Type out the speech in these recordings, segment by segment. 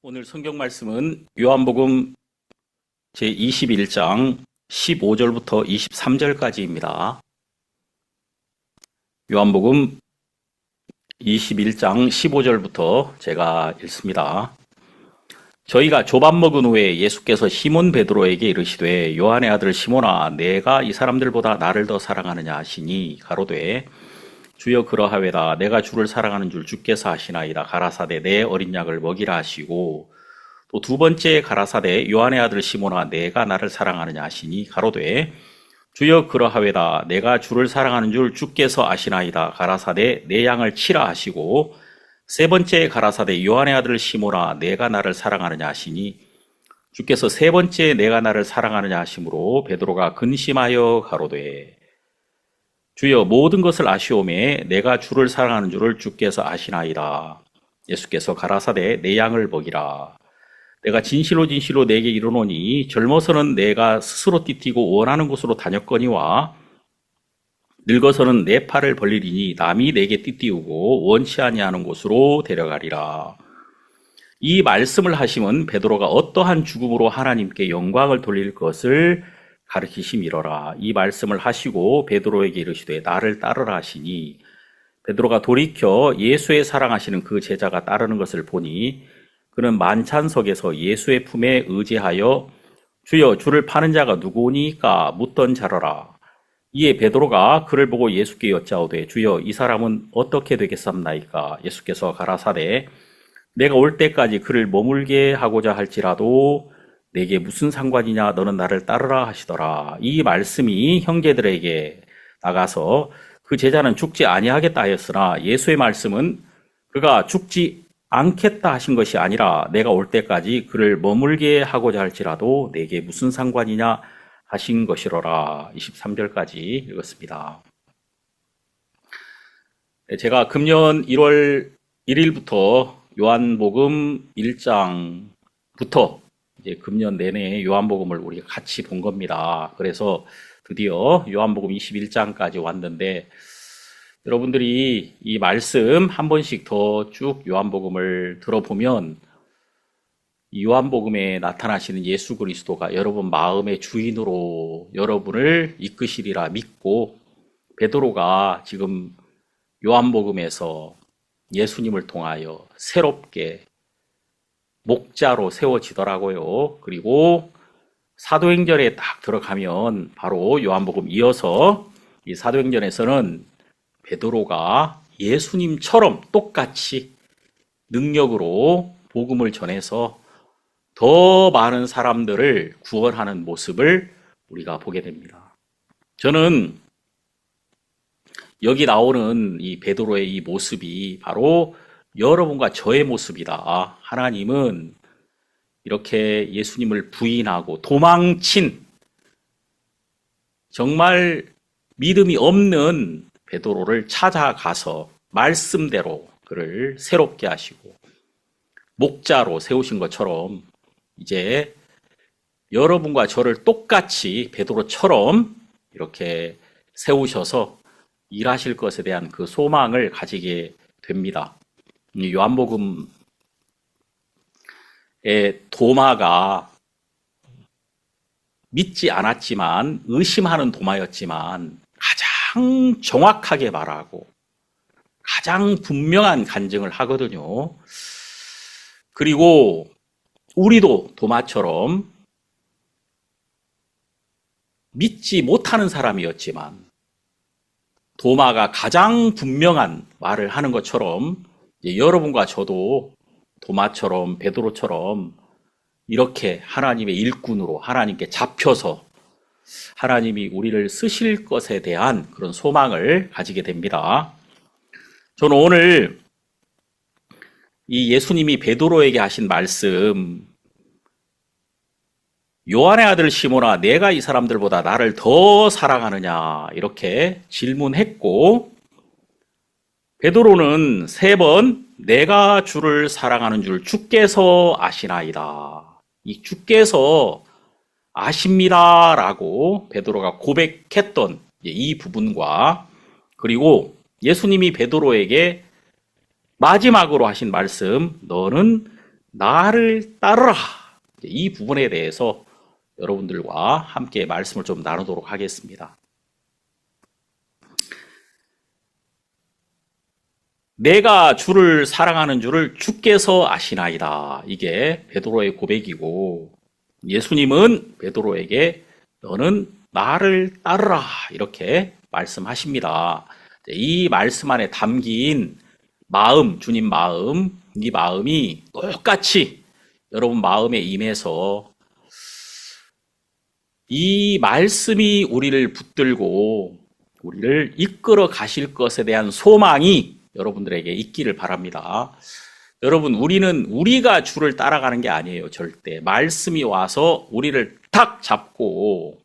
오늘 성경 말씀은 요한복음 제21장 15절부터 23절까지입니다. 요한복음 21장 15절부터 제가 읽습니다. 저희가 조밥 먹은 후에 예수께서 시몬 베드로에게 이르시되 요한의 아들 시몬아 내가 이 사람들보다 나를 더 사랑하느냐 하시니 가로되 주여 그러하외다 내가 주를 사랑하는 줄 주께서 아시나이다 가라사대 내 어린 양을 먹이라 하시고 또 두 번째 가라사대 요한의 아들 시몬아 내가 나를 사랑하느냐 하시니 가로되 주여 그러하외다 내가 주를 사랑하는 줄 주께서 아시나이다 가라사대 내 양을 치라 하시고 세 번째 가라사대 요한의 아들 시몬아 내가 나를 사랑하느냐 하시니 주께서 세 번째 내가 나를 사랑하느냐 하심으로 베드로가 근심하여 가로되 주여 모든 것을 아시오매 내가 주를 사랑하는 줄을 주께서 아시나이다. 예수께서 가라사대 내 양을 먹이라. 내가 진실로 진실로 내게 이르노니 젊어서는 내가 스스로 띠띠고 원하는 곳으로 다녔거니와 늙어서는 내 팔을 벌리리니 남이 내게 띠띠우고 원치 아니하는 곳으로 데려가리라. 이 말씀을 하심은 베드로가 어떠한 죽음으로 하나님께 영광을 돌릴 것을 가르치심이로라. 이 말씀을 하시고 베드로에게 이르시되 나를 따르라 하시니 베드로가 돌이켜 예수의 사랑하시는 그 제자가 따르는 것을 보니 그는 만찬석에서 예수의 품에 의지하여 주여 주를 파는 자가 누구니까 묻던 자로라. 이에 베드로가 그를 보고 예수께 여짜오되 주여 이 사람은 어떻게 되겠사옵나이까. 예수께서 가라사대 내가 올 때까지 그를 머물게 하고자 할지라도 내게 무슨 상관이냐 너는 나를 따르라 하시더라. 이 말씀이 형제들에게 나가서 그 제자는 죽지 아니하겠다 하였으나 예수의 말씀은 그가 죽지 않겠다 하신 것이 아니라 내가 올 때까지 그를 머물게 하고자 할지라도 내게 무슨 상관이냐 하신 것이로라. 23절까지 읽었습니다. 제가 금년 1월 1일부터 요한복음 1장부터 이제 금년 내내 요한복음을 우리가 같이 본 겁니다. 그래서 드디어 요한복음 21장까지 왔는데 여러분들이 이 말씀 한 번씩 더 쭉 요한복음을 들어보면 이 요한복음에 나타나시는 예수 그리스도가 여러분 마음의 주인으로 여러분을 이끄시리라 믿고 베드로가 지금 요한복음에서 예수님을 통하여 새롭게 목자로 세워지더라고요. 그리고 사도행전에 딱 들어가면 바로 요한복음 이어서 이 사도행전에서는 베드로가 예수님처럼 똑같이 능력으로 복음을 전해서 더 많은 사람들을 구원하는 모습을 우리가 보게 됩니다. 저는 여기 나오는 이 베드로의 이 모습이 바로 여러분과 저의 모습이다. 하나님은 이렇게 예수님을 부인하고 도망친 정말 믿음이 없는 베드로를 찾아가서 말씀대로 그를 새롭게 하시고 목자로 세우신 것처럼 이제 여러분과 저를 똑같이 베드로처럼 이렇게 세우셔서 일하실 것에 대한 그 소망을 가지게 됩니다. 요한복음의 도마가 믿지 않았지만 의심하는 도마였지만 가장 정확하게 말하고 가장 분명한 간증을 하거든요. 그리고 우리도 도마처럼 믿지 못하는 사람이었지만 도마가 가장 분명한 말을 하는 것처럼 여러분과 저도 도마처럼 베드로처럼 이렇게 하나님의 일꾼으로 하나님께 잡혀서 하나님이 우리를 쓰실 것에 대한 그런 소망을 가지게 됩니다. 저는 오늘 이 예수님이 베드로에게 하신 말씀 요한의 아들 시몬아 내가 이 사람들보다 나를 더 사랑하느냐 이렇게 질문했고 베드로는 3번 내가 주를 사랑하는 줄 주께서 아시나이다. 이 주께서 아십니다 라고 베드로가 고백했던 이 부분과 그리고 예수님이 베드로에게 마지막으로 하신 말씀 너는 나를 따르라. 이 부분에 대해서 여러분들과 함께 말씀을 좀 나누도록 하겠습니다. 내가 주를 사랑하는 줄을 주께서 아시나이다. 이게 베드로의 고백이고, 예수님은 베드로에게 너는 나를 따르라 이렇게 말씀하십니다. 이 말씀 안에 담긴 마음, 주님 마음, 이 마음이 똑같이 여러분 마음에 임해서 이 말씀이 우리를 붙들고 우리를 이끌어 가실 것에 대한 소망이 여러분들에게 있기를 바랍니다. 여러분, 우리는 우리가 주를 따라가는 게 아니에요. 절대. 말씀이 와서 우리를 탁 잡고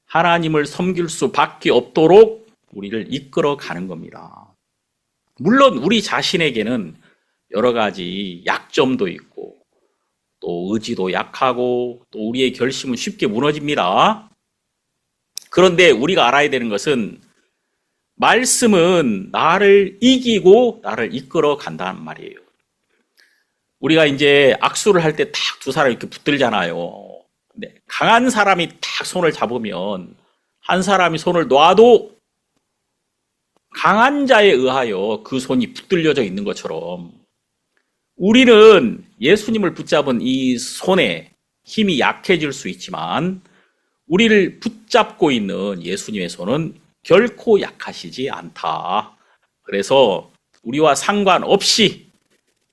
하나님을 섬길 수밖에 없도록 우리를 이끌어 가는 겁니다. 물론 우리 자신에게는 여러 가지 약점도 있고 또 의지도 약하고 또 우리의 결심은 쉽게 무너집니다. 그런데 우리가 알아야 되는 것은 말씀은 나를 이기고 나를 이끌어 간다는 말이에요. 우리가 이제 악수를 할 때 딱 두 사람이 이렇게 붙들잖아요. 근데 강한 사람이 딱 손을 잡으면 한 사람이 손을 놔도 강한 자에 의하여 그 손이 붙들려져 있는 것처럼 우리는 예수님을 붙잡은 이 손에 힘이 약해질 수 있지만 우리를 붙잡고 있는 예수님의 손은 결코 약하시지 않다. 그래서 우리와 상관없이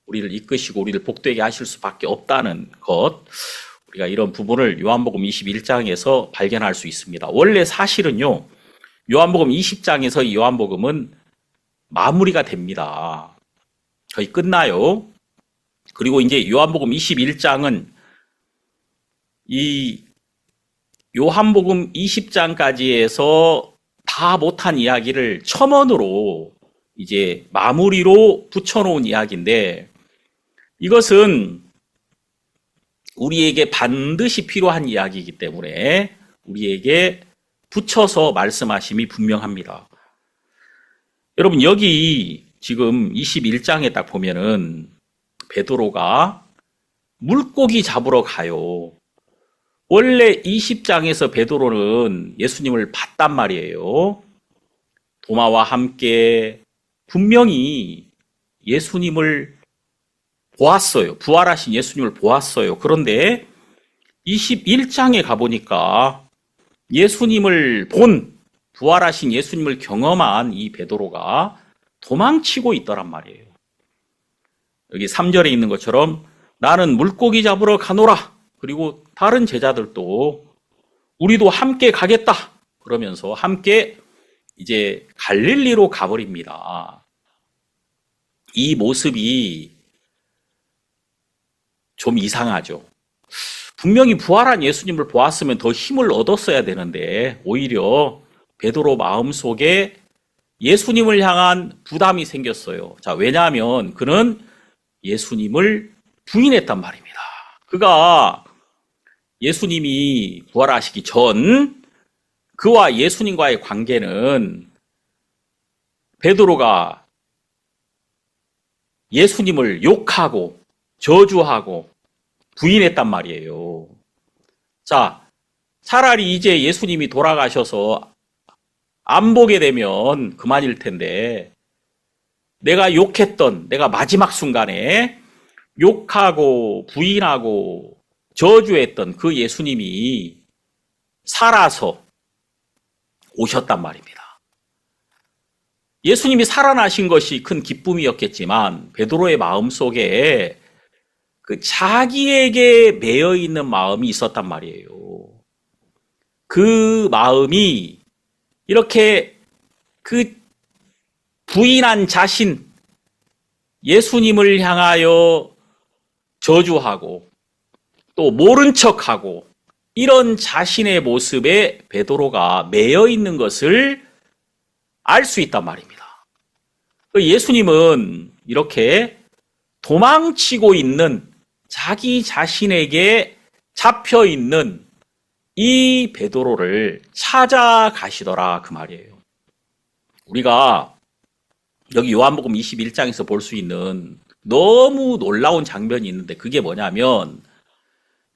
우리를 이끄시고 우리를 복되게 하실 수밖에 없다는 것, 우리가 이런 부분을 요한복음 21장에서 발견할 수 있습니다. 원래 사실은요, 요한복음 20장에서 이 요한복음은 마무리가 됩니다. 거의 끝나요. 그리고 이제 요한복음 21장은 이 요한복음 20장까지 해서 다 못한 이야기를 첨언으로 이제 마무리로 붙여놓은 이야기인데, 이것은 우리에게 반드시 필요한 이야기이기 때문에 우리에게 붙여서 말씀하심이 분명합니다. 여러분, 여기 지금 21장에 딱 보면은 베드로가 물고기 잡으러 가요. 원래 20장에서 베드로는 예수님을 봤단 말이에요. 도마와 함께 분명히 예수님을 보았어요. 부활하신 예수님을 보았어요. 그런데 21장에 가보니까 예수님을 본, 부활하신 예수님을 경험한 이 베드로가 도망치고 있더란 말이에요. 여기 3절에 있는 것처럼 나는 물고기 잡으러 가노라. 그리고 다른 제자들도 우리도 함께 가겠다. 그러면서 함께 이제 갈릴리로 가버립니다. 이 모습이 좀 이상하죠. 분명히 부활한 예수님을 보았으면 더 힘을 얻었어야 되는데 오히려 베드로 마음속에 예수님을 향한 부담이 생겼어요. 자, 왜냐하면 그는 예수님을 부인했단 말입니다. 그가 예수님이 부활하시기 전 그와 예수님과의 관계는 베드로가 예수님을 욕하고 저주하고 부인했단 말이에요. 자, 차라리 이제 예수님이 돌아가셔서 안 보게 되면 그만일 텐데, 내가 욕했던, 내가 마지막 순간에 욕하고 부인하고 저주했던 그 예수님이 살아서 오셨단 말입니다. 예수님이 살아나신 것이 큰 기쁨이었겠지만 베드로의 마음속에 그 자기에게 매여 있는 마음이 있었단 말이에요. 그 마음이 이렇게 그 부인한 자신, 예수님을 향하여 저주하고 또 모른 척하고 이런 자신의 모습에 베드로가 매여 있는 것을 알 수 있단 말입니다. 예수님은 이렇게 도망치고 있는 자기 자신에게 잡혀 있는 이 베드로를 찾아가시더라 그 말이에요. 우리가 여기 요한복음 21장에서 볼 수 있는 너무 놀라운 장면이 있는데 그게 뭐냐면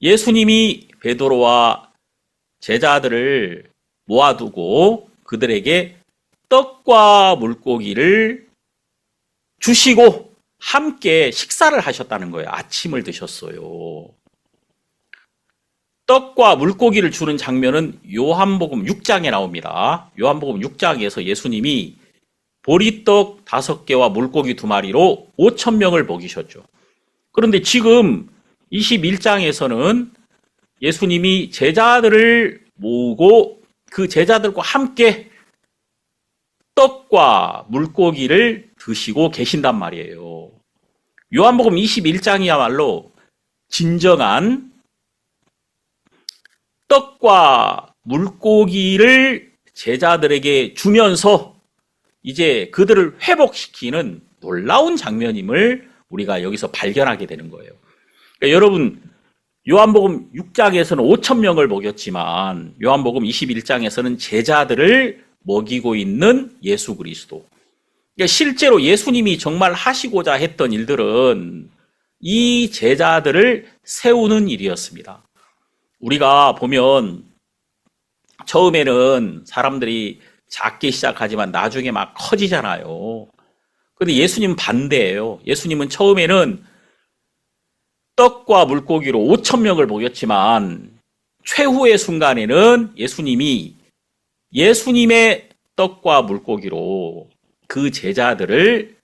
예수님이 베드로와 제자들을 모아두고 그들에게 떡과 물고기를 주시고 함께 식사를 하셨다는 거예요. 아침을 드셨어요. 떡과 물고기를 주는 장면은 요한복음 6장에 나옵니다. 요한복음 6장에서 예수님이 보리떡 5개와 물고기 2마리로 5천 명을 먹이셨죠. 그런데 지금 21장에서는 예수님이 제자들을 모으고 그 제자들과 함께 떡과 물고기를 드시고 계신단 말이에요. 요한복음 21장이야말로 진정한 떡과 물고기를 제자들에게 주면서 이제 그들을 회복시키는 놀라운 장면임을 우리가 여기서 발견하게 되는 거예요. 그러니까 여러분, 요한복음 6장에서는 5천 명을 먹였지만 요한복음 21장에서는 제자들을 먹이고 있는 예수 그리스도. 그러니까 실제로 예수님이 정말 하시고자 했던 일들은 이 제자들을 세우는 일이었습니다. 우리가 보면 처음에는 사람들이 작게 시작하지만 나중에 막 커지잖아요. 그런데 예수님은 반대예요. 예수님은 처음에는 떡과 물고기로 5천 명을 먹였지만 최후의 순간에는 예수님이 예수님의 떡과 물고기로 그 제자들을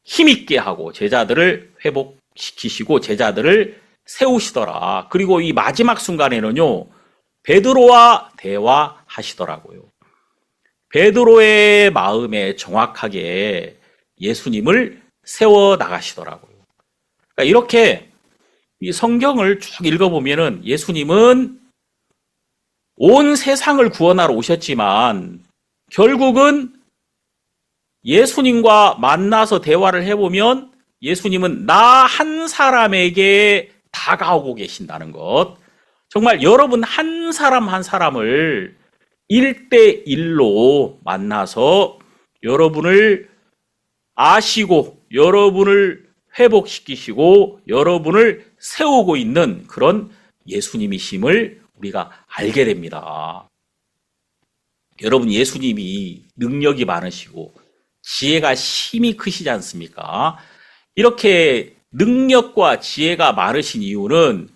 힘있게 하고 제자들을 회복시키시고 제자들을 세우시더라. 그리고 이 마지막 순간에는요, 베드로와 대화하시더라고요. 베드로의 마음에 정확하게 예수님을 세워 나가시더라고요. 그러니까 이렇게 이 성경을 쭉 읽어보면은 예수님은 온 세상을 구원하러 오셨지만 결국은 예수님과 만나서 대화를 해보면 예수님은 나 한 사람에게 다가오고 계신다는 것. 정말 여러분 한 사람 한 사람을 1대1로 만나서 여러분을 아시고 여러분을 회복시키시고 여러분을 세우고 있는 그런 예수님이심을 우리가 알게 됩니다. 여러분 예수님이 능력이 많으시고 지혜가 심히 크시지 않습니까? 이렇게 능력과 지혜가 많으신 이유는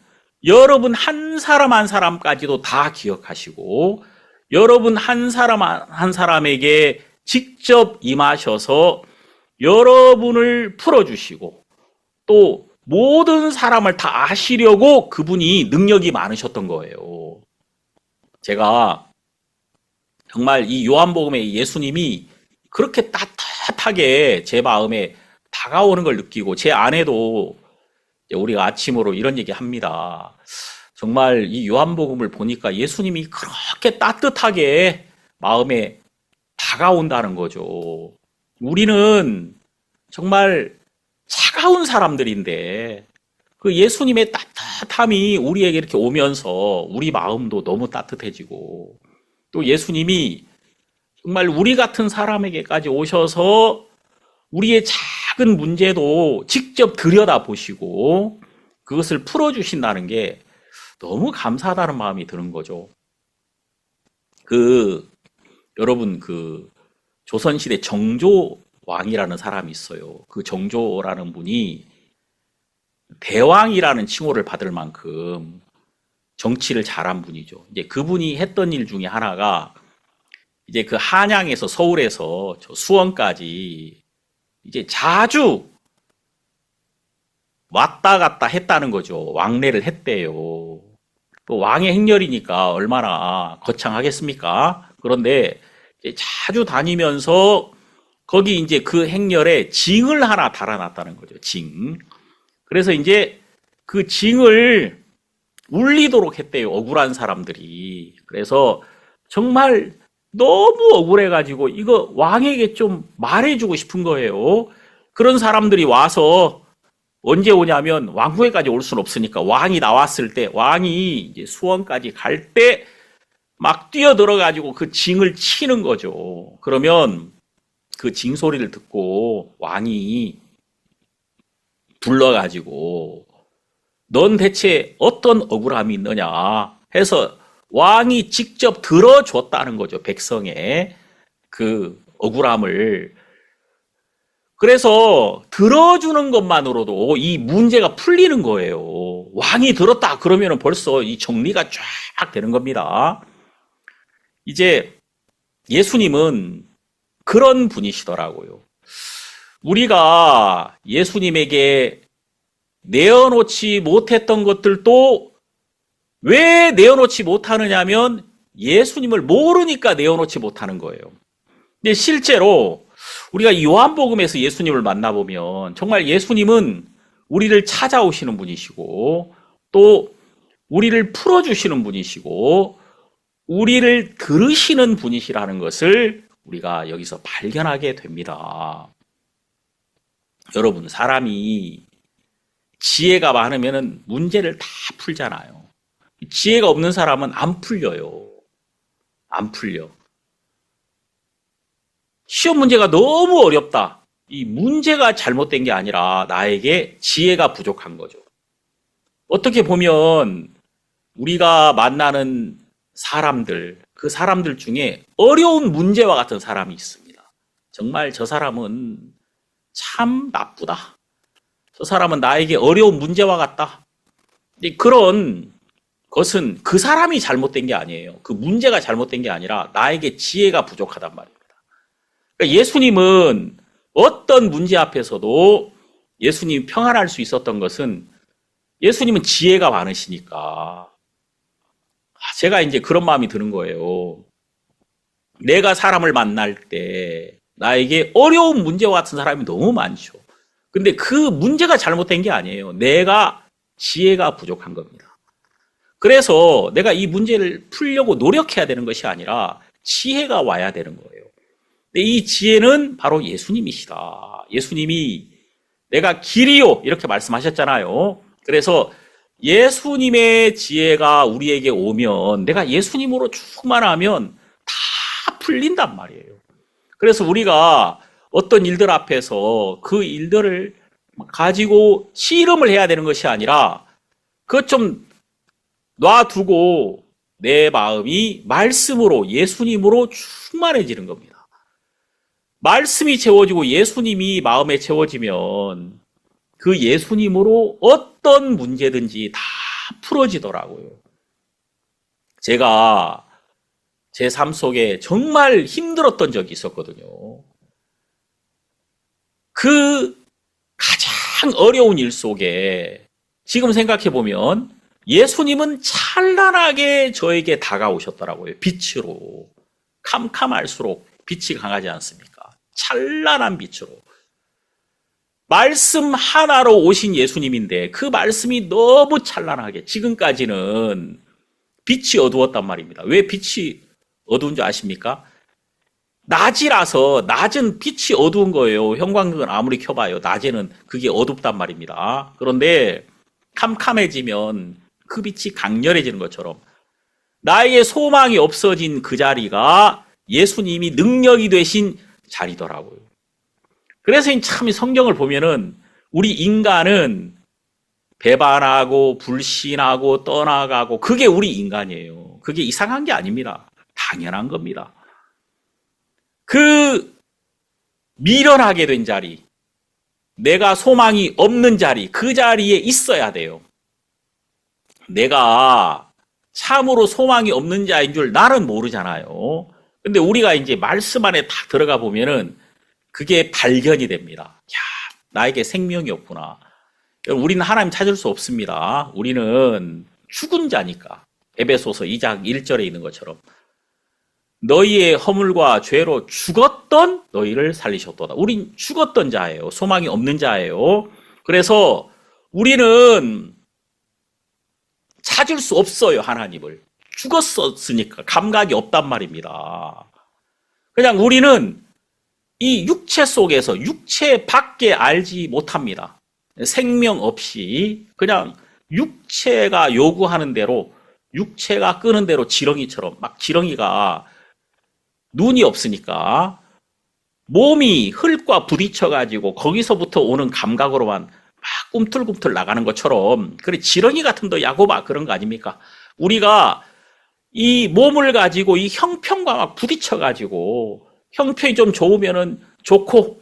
여러분 한 사람 한 사람까지도 다 기억하시고 여러분 한 사람 한 사람에게 직접 임하셔서 여러분을 풀어주시고 또 모든 사람을 다 아시려고 그분이 능력이 많으셨던 거예요. 제가 정말 이 요한복음에 예수님이 그렇게 따뜻하게 제 마음에 다가오는 걸 느끼고 제 아내도 우리가 아침으로 이런 얘기 합니다. 정말 이 요한복음을 보니까 예수님이 그렇게 따뜻하게 마음에 다가온다는 거죠. 우리는 정말 차가운 사람들인데 그 예수님의 따뜻함이 우리에게 이렇게 오면서 우리 마음도 너무 따뜻해지고 또 예수님이 정말 우리 같은 사람에게까지 오셔서 우리의 작은 문제도 직접 들여다보시고 그것을 풀어주신다는 게 너무 감사하다는 마음이 드는 거죠. 여러분 조선시대 정조왕이라는 사람이 있어요. 그 정조라는 분이 대왕이라는 칭호를 받을 만큼 정치를 잘한 분이죠. 이제 그분이 했던 일 중에 하나가 이제 그 한양에서 서울에서 저 수원까지 이제 자주 왔다 갔다 했다는 거죠. 왕래를 했대요. 또 왕의 행렬이니까 얼마나 거창하겠습니까? 그런데 이제 자주 다니면서 거기 이제 그 행렬에 징을 하나 달아놨다는 거죠. 징. 그래서 이제 그 징을 울리도록 했대요. 억울한 사람들이. 그래서 정말 너무 억울해가지고 이거 왕에게 좀 말해주고 싶은 거예요. 그런 사람들이 와서 언제 오냐면 왕궁에까지 올 수는 없으니까 왕이 나왔을 때 왕이 이제 수원까지 갈 때 막 뛰어들어가지고 그 징을 치는 거죠. 그러면 그 징 소리를 듣고 왕이 불러가지고 넌 대체 어떤 억울함이 있느냐 해서 왕이 직접 들어줬다는 거죠. 백성의 그 억울함을. 그래서 들어주는 것만으로도 이 문제가 풀리는 거예요. 왕이 들었다 그러면 벌써 이 정리가 쫙 되는 겁니다. 이제 예수님은 그런 분이시더라고요. 우리가 예수님에게 내어놓지 못했던 것들도 왜 내어놓지 못하느냐면 예수님을 모르니까 내어놓지 못하는 거예요. 근데 실제로 우리가 요한복음에서 예수님을 만나보면 정말 예수님은 우리를 찾아오시는 분이시고 또 우리를 풀어주시는 분이시고 우리를 들으시는 분이시라는 것을 우리가 여기서 발견하게 됩니다. 여러분, 사람이 지혜가 많으면 문제를 다 풀잖아요. 지혜가 없는 사람은 안 풀려요. 안 풀려. 시험 문제가 너무 어렵다. 이 문제가 잘못된 게 아니라 나에게 지혜가 부족한 거죠. 어떻게 보면 우리가 만나는 사람들, 그 사람들 중에 어려운 문제와 같은 사람이 있습니다. 정말 저 사람은 참 나쁘다. 저 사람은 나에게 어려운 문제와 같다. 그런 것은 그 사람이 잘못된 게 아니에요. 그 문제가 잘못된 게 아니라 나에게 지혜가 부족하단 말입니다. 그러니까 예수님은 어떤 문제 앞에서도 예수님이 평안할 수 있었던 것은 예수님은 지혜가 많으시니까. 제가 이제 그런 마음이 드는 거예요. 내가 사람을 만날 때 나에게 어려운 문제와 같은 사람이 너무 많죠. 근데 그 문제가 잘못된 게 아니에요. 내가 지혜가 부족한 겁니다. 그래서 내가 이 문제를 풀려고 노력해야 되는 것이 아니라 지혜가 와야 되는 거예요. 근데 이 지혜는 바로 예수님이시다. 예수님이 내가 길이요 이렇게 말씀하셨잖아요. 그래서 예수님의 지혜가 우리에게 오면 내가 예수님으로 충만하면 다 풀린단 말이에요. 그래서 우리가 어떤 일들 앞에서 그 일들을 가지고 씨름을 해야 되는 것이 아니라 그것 좀 놔두고 내 마음이 말씀으로 예수님으로 충만해지는 겁니다. 말씀이 채워지고 예수님이 마음에 채워지면 그 예수님으로 어떤 문제든지 다 풀어지더라고요. 제가 제 삶 속에 정말 힘들었던 적이 있었거든요. 그 가장 어려운 일 속에 지금 생각해 보면 예수님은 찬란하게 저에게 다가오셨더라고요. 빛으로. 캄캄할수록 빛이 강하지 않습니까? 찬란한 빛으로. 말씀 하나로 오신 예수님인데 그 말씀이 너무 찬란하게 지금까지는 빛이 어두웠단 말입니다. 왜 빛이 어두운 줄 아십니까? 낮이라서 낮은 빛이 어두운 거예요. 형광등을 아무리 켜봐요. 낮에는 그게 어둡단 말입니다. 그런데 캄캄해지면 그 빛이 강렬해지는 것처럼 나에게 소망이 없어진 그 자리가 예수님이 능력이 되신 자리더라고요. 그래서 참 성경을 보면은 우리 인간은 배반하고 불신하고 떠나가고 그게 우리 인간이에요. 그게 이상한 게 아닙니다. 당연한 겁니다. 그 미련하게 된 자리, 내가 소망이 없는 자리, 그 자리에 있어야 돼요. 내가 참으로 소망이 없는 자인 줄 나는 모르잖아요. 근데 우리가 이제 말씀 안에 딱 들어가 보면은 그게 발견이 됩니다. 야, 나에게 생명이 없구나. 우리는 하나님 찾을 수 없습니다. 우리는 죽은 자니까. 에베소서 2장 1절에 있는 것처럼 너희의 허물과 죄로 죽었던 너희를 살리셨도다. 우린 죽었던 자예요. 소망이 없는 자예요. 그래서 우리는 찾을 수 없어요. 하나님을. 죽었었으니까 감각이 없단 말입니다. 그냥 우리는 이 육체 속에서 육체 밖에 알지 못합니다. 생명 없이 그냥 육체가 요구하는 대로 육체가 끄는 대로 지렁이처럼 막 지렁이가 눈이 없으니까 몸이 흙과 부딪혀가지고 거기서부터 오는 감각으로만 꿈틀꿈틀 나가는 것처럼, 그래, 지렁이 같은 더 야고바 그런 거 아닙니까? 우리가 이 몸을 가지고 이 형편과 막 부딪혀가지고, 형편이 좀 좋으면은 좋고,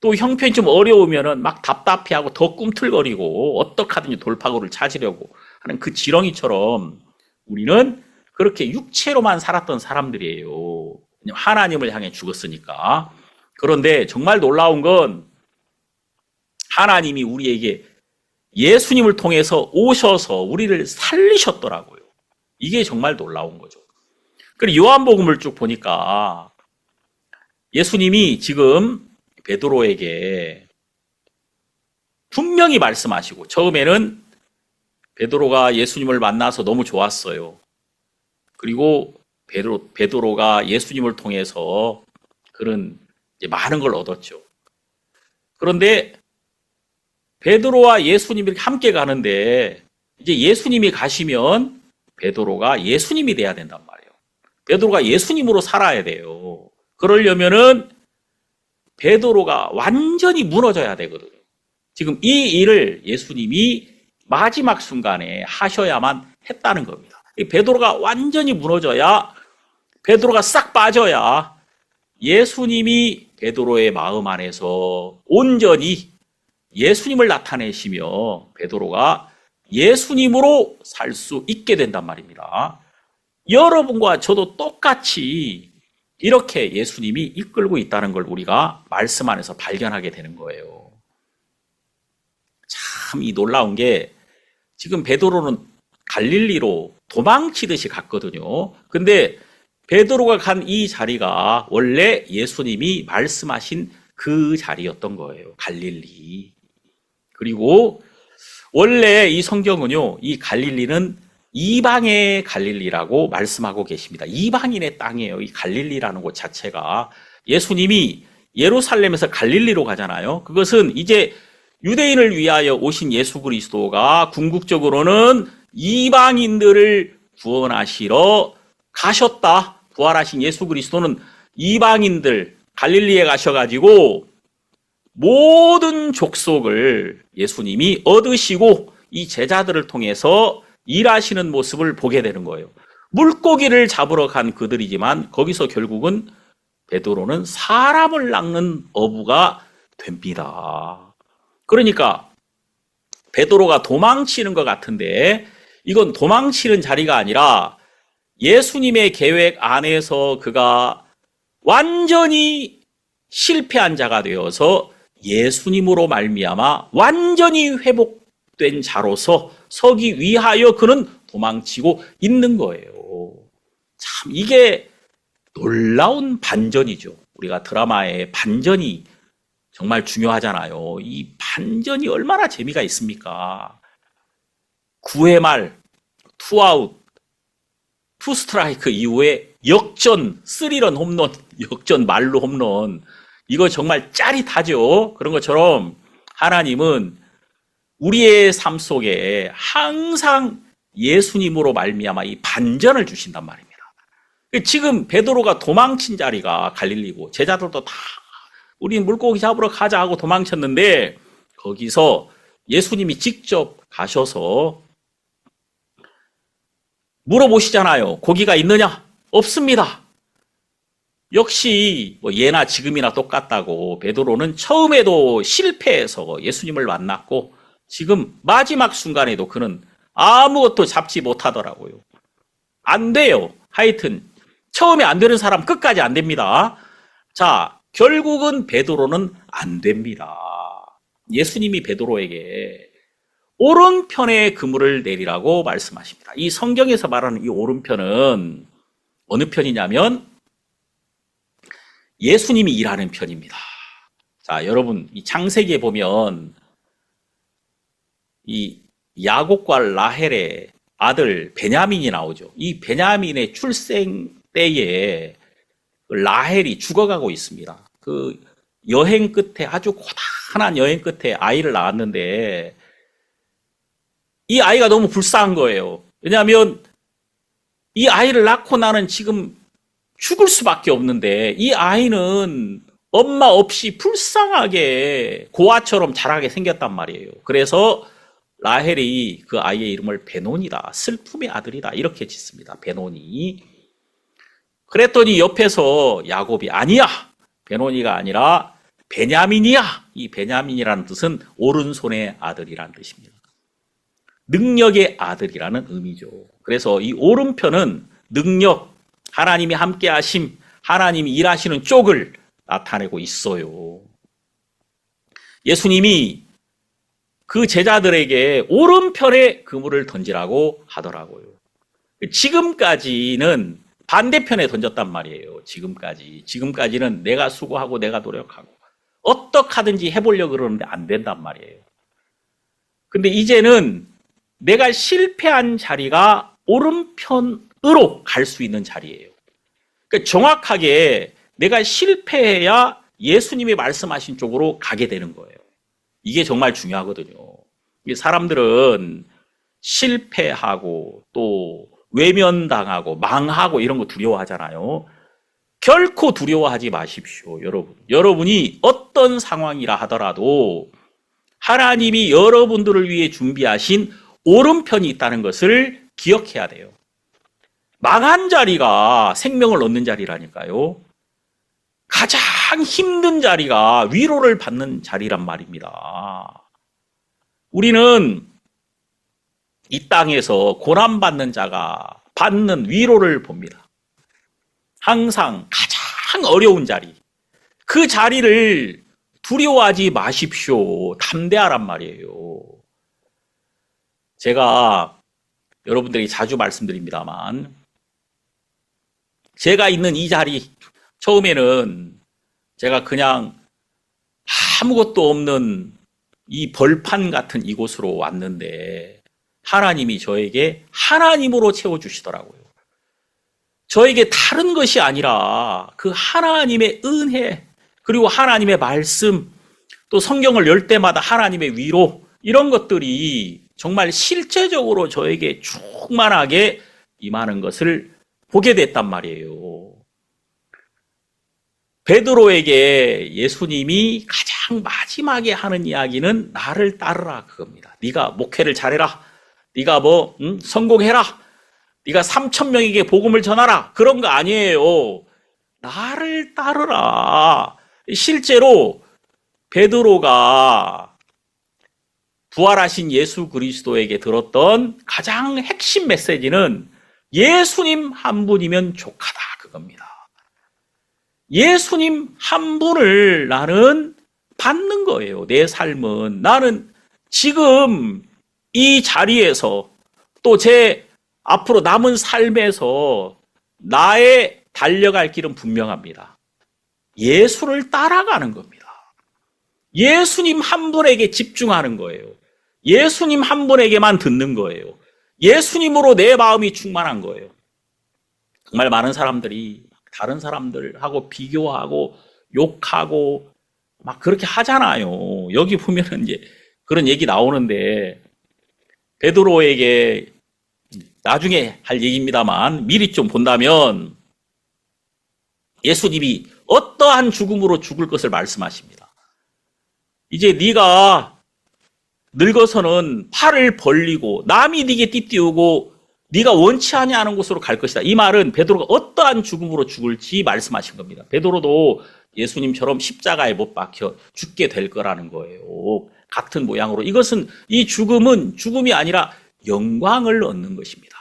또 형편이 좀 어려우면은 막 답답해하고 더 꿈틀거리고, 어떻게 하든지 돌파구를 찾으려고 하는 그 지렁이처럼 우리는 그렇게 육체로만 살았던 사람들이에요. 하나님을 향해 죽었으니까. 그런데 정말 놀라운 건 하나님이 우리에게 예수님을 통해서 오셔서 우리를 살리셨더라고요. 이게 정말 놀라운 거죠. 그리고 요한복음을 쭉 보니까 예수님이 지금 베드로에게 분명히 말씀하시고, 처음에는 베드로가 예수님을 만나서 너무 좋았어요. 그리고 베드로가 예수님을 통해서 그런 많은 걸 얻었죠. 그런데 베드로와 예수님이 함께 가는데, 이제 예수님이 가시면 베드로가 예수님이 돼야 된단 말이에요. 베드로가 예수님으로 살아야 돼요. 그러려면은 베드로가 완전히 무너져야 되거든요. 지금 이 일을 예수님이 마지막 순간에 하셔야만 했다는 겁니다. 베드로가 완전히 무너져야, 베드로가 싹 빠져야 예수님이 베드로의 마음 안에서 온전히 예수님을 나타내시며 베드로가 예수님으로 살 수 있게 된단 말입니다. 여러분과 저도 똑같이 이렇게 예수님이 이끌고 있다는 걸 우리가 말씀 안에서 발견하게 되는 거예요. 참 이 놀라운 게, 지금 베드로는 갈릴리로 도망치듯이 갔거든요. 근데 베드로가 간 이 자리가 원래 예수님이 말씀하신 그 자리였던 거예요. 갈릴리. 그리고 원래 이 성경은요, 이 갈릴리는 이방의 갈릴리라고 말씀하고 계십니다. 이방인의 땅이에요. 이 갈릴리라는 곳 자체가. 예수님이 예루살렘에서 갈릴리로 가잖아요. 그것은 이제 유대인을 위하여 오신 예수 그리스도가 궁극적으로는 이방인들을 구원하시러 가셨다. 부활하신 예수 그리스도는 이방인들 갈릴리에 가셔가지고 모든 족속을 예수님이 얻으시고 이 제자들을 통해서 일하시는 모습을 보게 되는 거예요. 물고기를 잡으러 간 그들이지만 거기서 결국은 베드로는 사람을 낚는 어부가 됩니다. 그러니까 베드로가 도망치는 것 같은데, 이건 도망치는 자리가 아니라 예수님의 계획 안에서 그가 완전히 실패한 자가 되어서 예수님으로 말미암아 완전히 회복된 자로서 서기 위하여 그는 도망치고 있는 거예요. 참 이게 놀라운 반전이죠. 우리가 드라마의 반전이 정말 중요하잖아요. 이 반전이 얼마나 재미가 있습니까? 9회 말, 투아웃, 투스트라이크 이후에 역전, 3런 홈런, 역전 말로 홈런. 이거 정말 짜릿하죠. 그런 것처럼 하나님은 우리의 삶 속에 항상 예수님으로 말미암아 이 반전을 주신단 말입니다. 지금 베드로가 도망친 자리가 갈릴리고 제자들도 다 우리 물고기 잡으러 가자 하고 도망쳤는데, 거기서 예수님이 직접 가셔서 물어보시잖아요. 고기가 있느냐? 없습니다. 역시 뭐 예나 지금이나 똑같다고 베드로는 처음에도 실패해서 예수님을 만났고 지금 마지막 순간에도 그는 아무것도 잡지 못하더라고요. 안 돼요. 하여튼 처음에 안 되는 사람 끝까지 안 됩니다. 자, 결국은 베드로는 안 됩니다. 예수님이 베드로에게 오른편에 그물을 내리라고 말씀하십니다. 이 성경에서 말하는 이 오른편은 어느 편이냐면 예수님이 일하는 편입니다. 자, 여러분, 이 창세기에 보면 이 야곱과 라헬의 아들 베냐민이 나오죠. 이 베냐민의 출생 때에 라헬이 죽어가고 있습니다. 그 여행 끝에, 아주 고단한 여행 끝에 아이를 낳았는데 이 아이가 너무 불쌍한 거예요. 왜냐하면 이 아이를 낳고 나는 지금 죽을 수밖에 없는데 이 아이는 엄마 없이 불쌍하게 고아처럼 자라게 생겼단 말이에요. 그래서 라헬이 그 아이의 이름을 베논이다, 슬픔의 아들이다 이렇게 짓습니다. 베논이. 그랬더니 옆에서 야곱이 아니야, 베논이가 아니라 베냐민이야. 이 베냐민이라는 뜻은 오른손의 아들이라는 뜻입니다. 능력의 아들이라는 의미죠. 그래서 이 오른편은 능력, 하나님이 함께 하심, 하나님이 일하시는 쪽을 나타내고 있어요. 예수님이 그 제자들에게 오른편에 그물을 던지라고 하더라고요. 지금까지는 반대편에 던졌단 말이에요. 지금까지는 내가 수고하고 내가 노력하고 어떻게 하든지 해보려고 그러는데 안 된단 말이에요. 근데 이제는 내가 실패한 자리가 오른편으로 갈 수 있는 자리예요. 그러니까 정확하게 내가 실패해야 예수님이 말씀하신 쪽으로 가게 되는 거예요. 이게 정말 중요하거든요. 사람들은 실패하고 또 외면당하고 망하고 이런 거 두려워하잖아요. 결코 두려워하지 마십시오, 여러분. 여러분이 어떤 상황이라 하더라도 하나님이 여러분들을 위해 준비하신 오른편이 있다는 것을 기억해야 돼요. 망한 자리가 생명을 얻는 자리라니까요. 가장 힘든 자리가 위로를 받는 자리란 말입니다. 우리는 이 땅에서 고난받는 자가 받는 위로를 봅니다. 항상 가장 어려운 자리, 그 자리를 두려워하지 마십시오. 담대하란 말이에요. 제가 여러분들에게 자주 말씀드립니다만, 제가 있는 이 자리, 처음에는 제가 그냥 아무것도 없는 이 벌판 같은 이곳으로 왔는데 하나님이 저에게 하나님으로 채워주시더라고요. 저에게 다른 것이 아니라 그 하나님의 은혜, 그리고 하나님의 말씀, 또 성경을 열 때마다 하나님의 위로, 이런 것들이 정말 실제적으로 저에게 충만하게 임하는 것을 보게 됐단 말이에요. 베드로에게 예수님이 가장 마지막에 하는 이야기는 나를 따르라 그겁니다. 네가 목회를 잘해라. 네가 성공해라. 네가 3,000명에게 복음을 전하라. 그런 거 아니에요. 나를 따르라. 실제로 베드로가 부활하신 예수 그리스도에게 들었던 가장 핵심 메시지는 예수님 한 분이면 족하다 그겁니다. 예수님 한 분을 나는 받는 거예요. 내 삶은. 나는 지금 이 자리에서 또 제 앞으로 남은 삶에서 나의 달려갈 길은 분명합니다. 예수를 따라가는 겁니다. 예수님 한 분에게 집중하는 거예요. 예수님 한 분에게만 듣는 거예요. 예수님으로 내 마음이 충만한 거예요. 정말 많은 사람들이 다른 사람들하고 비교하고 욕하고 막 그렇게 하잖아요. 여기 보면은 이제 그런 얘기 나오는데, 베드로에게 나중에 할 얘기입니다만 미리 좀 본다면 예수님이 어떠한 죽음으로 죽을 것을 말씀하십니다. 이제 네가 늙어서는 팔을 벌리고 남이 네게 띠띠우고 네가 원치 아니하는 곳으로 갈 것이다. 이 말은 베드로가 어떠한 죽음으로 죽을지 말씀하신 겁니다. 베드로도 예수님처럼 십자가에 못 박혀 죽게 될 거라는 거예요. 같은 모양으로. 이것은, 이 죽음은 죽음이 아니라 영광을 얻는 것입니다.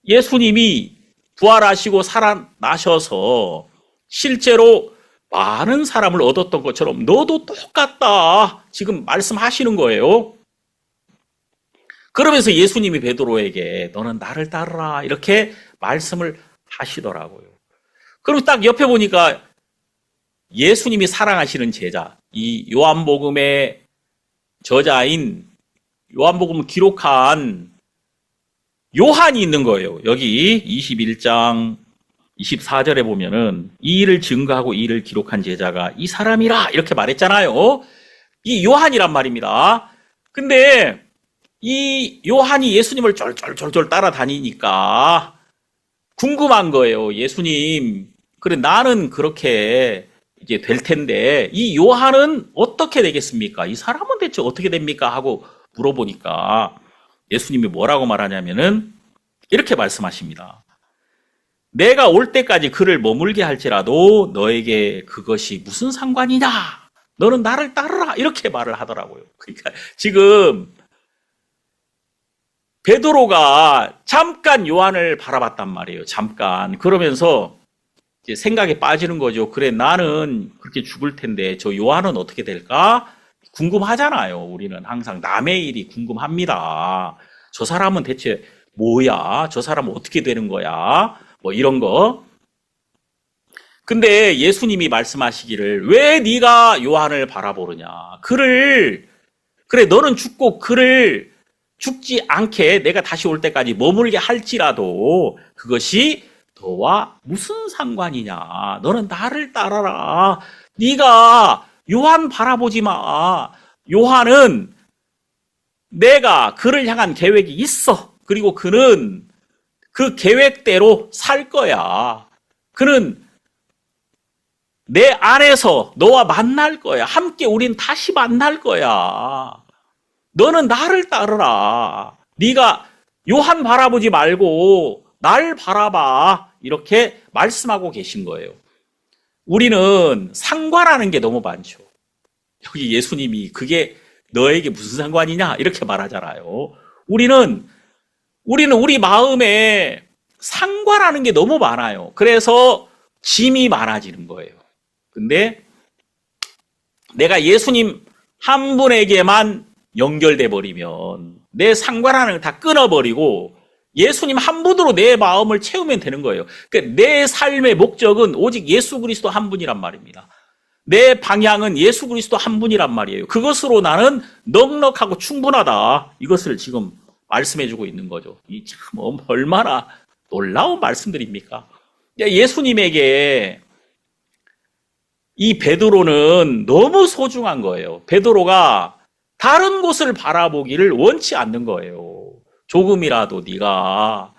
예수님이 부활하시고 살아나셔서 실제로 많은 사람을 얻었던 것처럼 너도 똑같다 지금 말씀하시는 거예요. 그러면서 예수님이 베드로에게 너는 나를 따르라 이렇게 말씀을 하시더라고요. 그리고 딱 옆에 보니까 예수님이 사랑하시는 제자, 이 요한복음의 저자인, 요한복음을 기록한 요한이 있는 거예요. 여기 21장 24절에 보면은 이 일을 증거하고 이 일을 기록한 제자가 이 사람이라 이렇게 말했잖아요. 이 요한이란 말입니다. 근데 이 요한이 예수님을 쫄쫄쫄쫄 따라다니니까 궁금한 거예요. 예수님, 그래 나는 그렇게 이제 될 텐데 이 요한은 어떻게 되겠습니까? 이 사람은 대체 어떻게 됩니까? 하고 물어보니까 예수님이 뭐라고 말하냐면은 이렇게 말씀하십니다. 내가 올 때까지 그를 머물게 할지라도 너에게 그것이 무슨 상관이냐? 너는 나를 따르라. 이렇게 말을 하더라고요. 그러니까 지금 베드로가 잠깐 요한을 바라봤단 말이에요. 잠깐. 그러면서 이제 생각에 빠지는 거죠. 그래, 나는 그렇게 죽을 텐데 저 요한은 어떻게 될까? 궁금하잖아요. 우리는 항상 남의 일이 궁금합니다. 저 사람은 대체 뭐야? 저 사람은 어떻게 되는 거야? 뭐 이런 거. 근데 예수님이 말씀하시기를 왜 네가 요한을 바라보느냐? 그래, 너는 죽고 그를 죽지 않게 내가 다시 올 때까지 머물게 할지라도 그것이 너와 무슨 상관이냐? 너는 나를 따라라. 네가 요한 바라보지 마. 요한은 내가 그를 향한 계획이 있어. 그리고 그는 그 계획대로 살 거야. 그는 내 안에서 너와 만날 거야. 함께 우린 다시 만날 거야. 너는 나를 따르라. 네가 요한 바라보지 말고 날 바라봐. 이렇게 말씀하고 계신 거예요. 우리는 상관하는 게 너무 많죠. 여기 예수님이 그게 너에게 무슨 상관이냐? 이렇게 말하잖아요. 우리는 우리 마음에 상관하는 게 너무 많아요. 그래서 짐이 많아지는 거예요. 근데 내가 예수님 한 분에게만 연결돼 버리면 내 상관하는 걸 다 끊어버리고 예수님 한 분으로 내 마음을 채우면 되는 거예요. 그러니까 내 삶의 목적은 오직 예수 그리스도 한 분이란 말입니다. 내 방향은 예수 그리스도 한 분이란 말이에요. 그것으로 나는 넉넉하고 충분하다. 이것을 지금 말씀해주고 있는 거죠. 이 참 얼마나 놀라운 말씀들입니까? 예수님에게 이 베드로는 너무 소중한 거예요. 베드로가 다른 곳을 바라보기를 원치 않는 거예요. 조금이라도 네가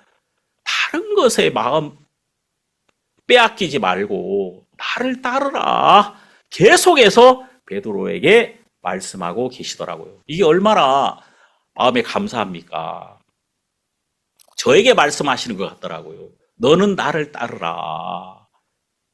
다른 것에 마음 빼앗기지 말고 나를 따르라. 계속해서 베드로에게 말씀하고 계시더라고요. 이게 얼마나 마음에 감사합니까? 저에게 말씀하시는 것 같더라고요. 너는 나를 따르라.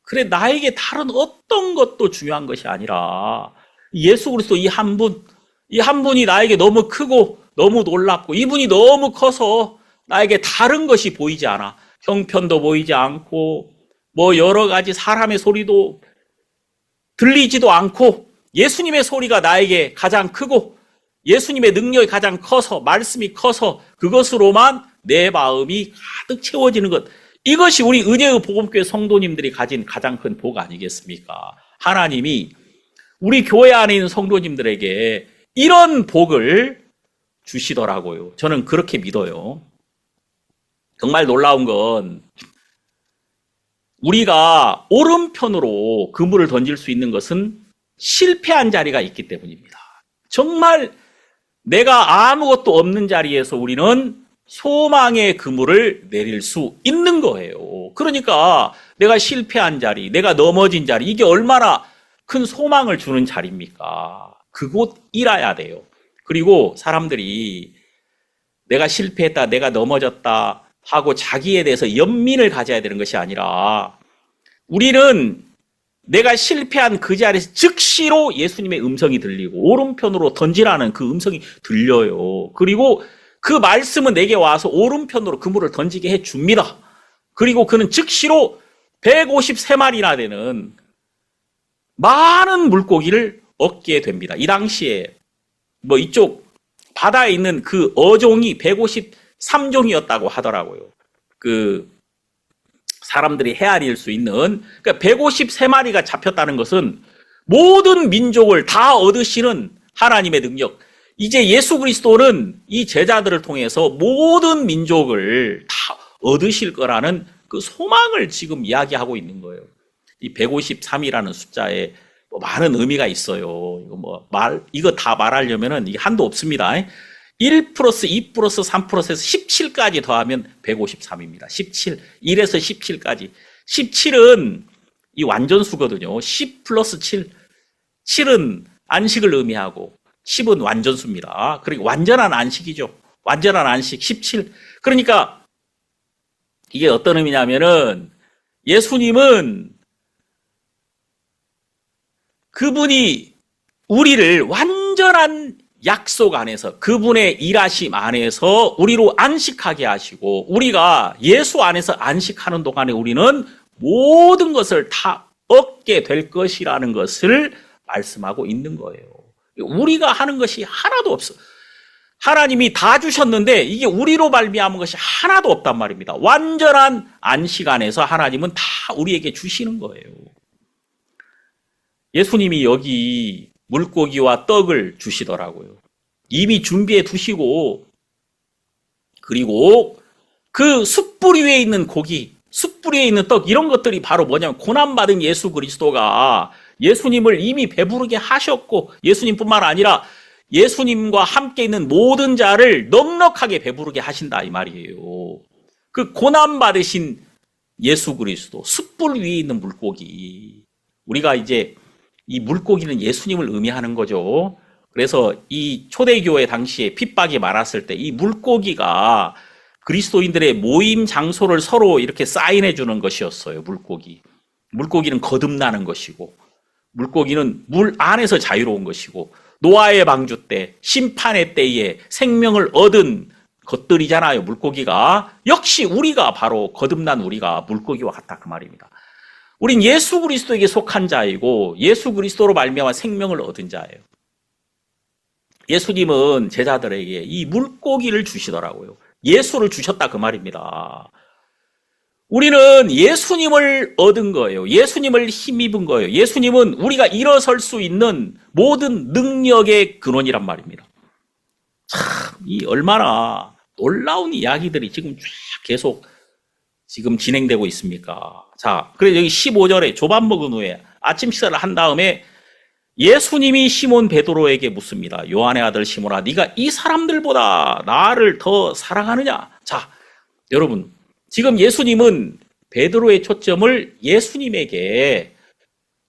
그래, 나에게 다른 어떤 것도 중요한 것이 아니라 예수 그리스도 이 한 분이 나에게 너무 크고 너무 놀랍고 이분이 너무 커서 나에게 다른 것이 보이지 않아. 형편도 보이지 않고 뭐 여러 가지 사람의 소리도 들리지도 않고 예수님의 소리가 나에게 가장 크고 예수님의 능력이 가장 커서 말씀이 커서 그것으로만 내 마음이 가득 채워지는 것. 이것이 우리 은혜의 복음교회 성도님들이 가진 가장 큰 복 아니겠습니까? 하나님이 우리 교회 안에 있는 성도님들에게 이런 복을 주시더라고요. 저는 그렇게 믿어요. 정말 놀라운 건 우리가 오른편으로 그물을 던질 수 있는 것은 실패한 자리가 있기 때문입니다. 정말 내가 아무것도 없는 자리에서 우리는 소망의 그물을 내릴 수 있는 거예요. 그러니까 내가 실패한 자리, 내가 넘어진 자리, 이게 얼마나 큰 소망을 주는 자리입니까? 그곳이라야 돼요. 그리고 사람들이 내가 실패했다, 내가 넘어졌다 하고 자기에 대해서 연민을 가져야 되는 것이 아니라 우리는 내가 실패한 그 자리에서 즉시로 예수님의 음성이 들리고 오른편으로 던지라는 그 음성이 들려요. 그리고 그 말씀은 내게 와서 오른편으로 그물을 던지게 해줍니다. 그리고 그는 즉시로 153마리나 되는 많은 물고기를 얻게 됩니다. 이 당시에 뭐 이쪽 바다에 있는 그 어종이 153종이었다고 하더라고요. 그 사람들이 헤아릴 수 있는, 그러니까 153마리가 잡혔다는 것은 모든 민족을 다 얻으시는 하나님의 능력. 이제 예수 그리스도는 이 제자들을 통해서 모든 민족을 다 얻으실 거라는 그 소망을 지금 이야기하고 있는 거예요. 이 153이라는 숫자에 뭐 많은 의미가 있어요. 이거 다 말하려면은 이게 한도 없습니다. 1 플러스 2 플러스 3 플러스에서 17까지 더하면 153입니다. 17. 1에서 17까지. 17은 이 완전수거든요. 10 플러스 7. 7은 안식을 의미하고 10은 완전수입니다. 그러니까 완전한 안식이죠. 완전한 안식 17. 그러니까 이게 어떤 의미냐면은 예수님은 그분이 우리를 완전한 약속 안에서 그분의 일하심 안에서 우리로 안식하게 하시고 우리가 예수 안에서 안식하는 동안에 우리는 모든 것을 다 얻게 될 것이라는 것을 말씀하고 있는 거예요. 우리가 하는 것이 하나도 없어. 하나님이 다 주셨는데 이게 우리로 말미암은 것이 하나도 없단 말입니다. 완전한 안식 안에서 하나님은 다 우리에게 주시는 거예요. 예수님이 여기 물고기와 떡을 주시더라고요. 이미 준비해 두시고 그리고 그 숯불 위에 있는 고기, 숯불 위에 있는 떡 이런 것들이 바로 뭐냐면 고난받은 예수 그리스도가 예수님을 이미 배부르게 하셨고 예수님뿐만 아니라 예수님과 함께 있는 모든 자를 넉넉하게 배부르게 하신다 이 말이에요. 그 고난받으신 예수 그리스도, 숯불 위에 있는 물고기. 우리가 이제 이 물고기는 예수님을 의미하는 거죠. 그래서 이 초대교회 당시에 핍박이 많았을 때 이 물고기가 그리스도인들의 모임 장소를 서로 이렇게 사인해 주는 것이었어요. 물고기. 물고기는 거듭나는 것이고 물고기는 물 안에서 자유로운 것이고 노아의 방주 때 심판의 때에 생명을 얻은 것들이잖아요. 물고기가. 역시 우리가 바로 거듭난 우리가 물고기와 같다 그 말입니다. 우린 예수 그리스도에게 속한 자이고 예수 그리스도로 말미암아 생명을 얻은 자예요. 예수님은 제자들에게 이 물고기를 주시더라고요. 예수를 주셨다 그 말입니다. 우리는 예수님을 얻은 거예요. 예수님을 힘입은 거예요. 예수님은 우리가 일어설 수 있는 모든 능력의 근원이란 말입니다. 참, 이 얼마나 놀라운 이야기들이 지금 쫙 계속 지금 진행되고 있습니까? 자, 그래서 여기 15절에 조밥 먹은 후에 아침 식사를 한 다음에 예수님이 시몬 베드로에게 묻습니다. 요한의 아들 시몬아, 네가 이 사람들보다 나를 더 사랑하느냐? 자, 여러분, 지금 예수님은 베드로의 초점을 예수님에게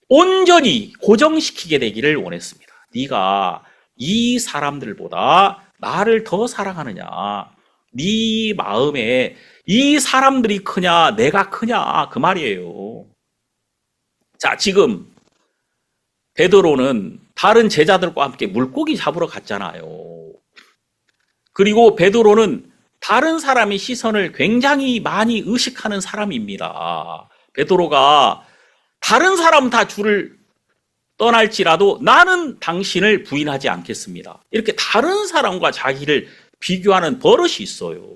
온전히 고정시키게 되기를 원했습니다. 네가 이 사람들보다 나를 더 사랑하느냐? 네 마음에 이 사람들이 크냐, 내가 크냐, 그 말이에요. 자, 지금 베드로는 다른 제자들과 함께 물고기 잡으러 갔잖아요. 그리고 베드로는 다른 사람의 시선을 굉장히 많이 의식하는 사람입니다. 베드로가 다른 사람 다 주를 떠날지라도 나는 당신을 부인하지 않겠습니다. 이렇게 다른 사람과 자기를 비교하는 버릇이 있어요.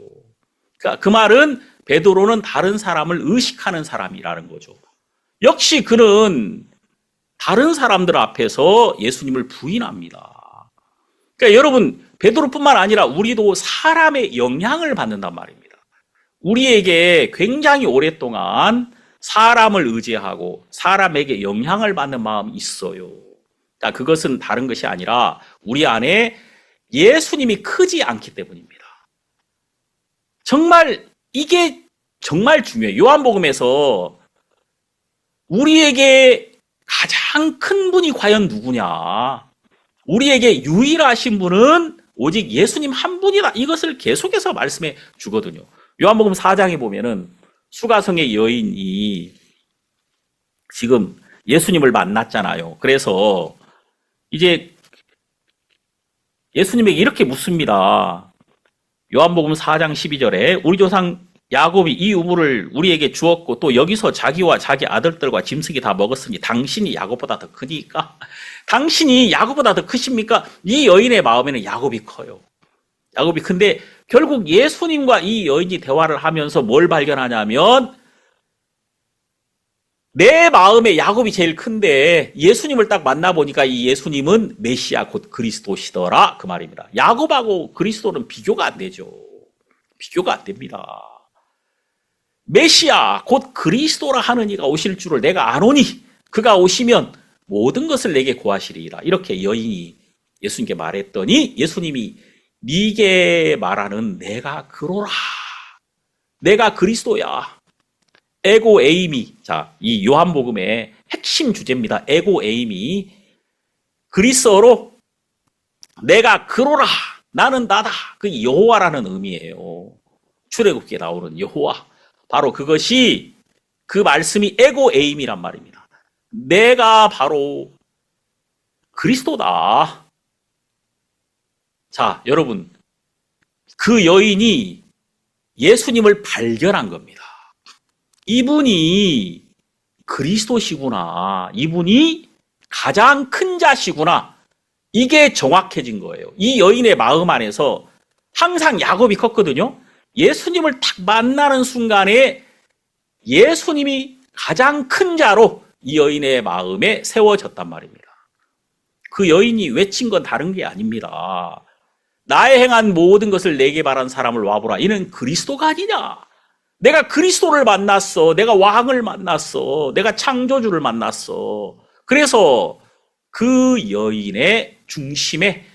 그러니까 그 말은 베드로는 다른 사람을 의식하는 사람이라는 거죠. 역시 그는 다른 사람들 앞에서 예수님을 부인합니다. 그러니까 여러분, 베드로뿐만 아니라 우리도 사람의 영향을 받는단 말입니다. 우리에게 굉장히 오랫동안 사람을 의지하고 사람에게 영향을 받는 마음이 있어요. 그러니까 그것은 다른 것이 아니라 우리 안에 예수님이 크지 않기 때문입니다. 정말 이게 정말 중요해요. 요한복음에서 우리에게 가장 큰 분이 과연 누구냐? 우리에게 유일하신 분은 오직 예수님 한 분이다. 이것을 계속해서 말씀해 주거든요. 요한복음 4장에 보면은 수가성의 여인이 지금 예수님을 만났잖아요. 그래서 이제 예수님에게 이렇게 묻습니다. 요한복음 4장 12절에 우리 조상 야곱이 이 우물을 우리에게 주었고 또 여기서 자기와 자기 아들들과 짐승이 다 먹었으니 당신이 야곱보다 더 크니까? 당신이 야곱보다 더 크십니까? 이 여인의 마음에는 야곱이 커요. 야곱이 큰데 결국 예수님과 이 여인이 대화를 하면서 뭘 발견하냐면 내 마음에 야곱이 제일 큰데 예수님을 딱 만나보니까 이 예수님은 메시아 곧 그리스도시더라 그 말입니다. 야곱하고 그리스도는 비교가 안 되죠. 비교가 안 됩니다. 메시아 곧 그리스도라 하는 이가 오실 줄을 내가 아노니 그가 오시면 모든 것을 내게 고하시리라. 이렇게 여인이 예수님께 말했더니 예수님이 네게 말하는 내가 그로라. 내가 그리스도야. 에고 에이미. 자, 이 요한복음의 핵심 주제입니다. 에고 에이미. 그리스어로 내가 그로라. 나는 나다. 그 여호와라는 의미예요. 출애굽기에 나오는 여호와. 바로 그것이 그 말씀이 에고 에임이란 말입니다. 내가 바로 그리스도다. 자, 여러분. 그 여인이 예수님을 발견한 겁니다. 이분이 그리스도시구나. 이분이 가장 큰 자시구나. 이게 정확해진 거예요. 이 여인의 마음 안에서 항상 야곱이 컸거든요. 예수님을 딱 만나는 순간에 예수님이 가장 큰 자로 이 여인의 마음에 세워졌단 말입니다. 그 여인이 외친 건 다른 게 아닙니다. 나의 행한 모든 것을 내게 바란 사람을 와보라. 이는 그리스도가 아니냐. 내가 그리스도를 만났어. 내가 왕을 만났어. 내가 창조주를 만났어. 그래서 그 여인의 중심에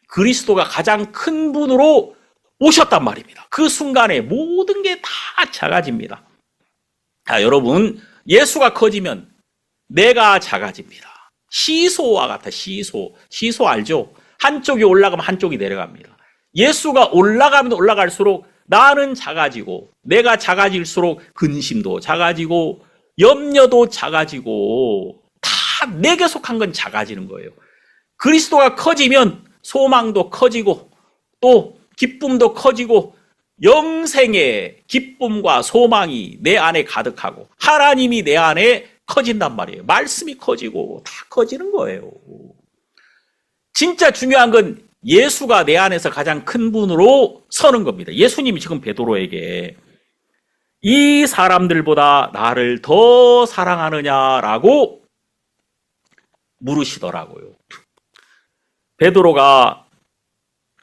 그리스도가 가장 큰 분으로 오셨단 말입니다. 그 순간에 모든 게 다 작아집니다. 자, 여러분, 예수가 커지면 내가 작아집니다. 시소와 같아, 시소. 시소 알죠? 한쪽이 올라가면 한쪽이 내려갑니다. 예수가 올라가면 올라갈수록 나는 작아지고, 내가 작아질수록 근심도 작아지고, 염려도 작아지고, 다 내게 속한 건 작아지는 거예요. 그리스도가 커지면 소망도 커지고, 또 기쁨도 커지고, 영생의 기쁨과 소망이 내 안에 가득하고, 하나님이 내 안에 커진단 말이에요. 말씀이 커지고, 다 커지는 거예요. 진짜 중요한 건 예수가 내 안에서 가장 큰 분으로 서는 겁니다. 예수님이 지금 베드로에게 이 사람들보다 나를 더 사랑하느냐라고 물으시더라고요. 베드로가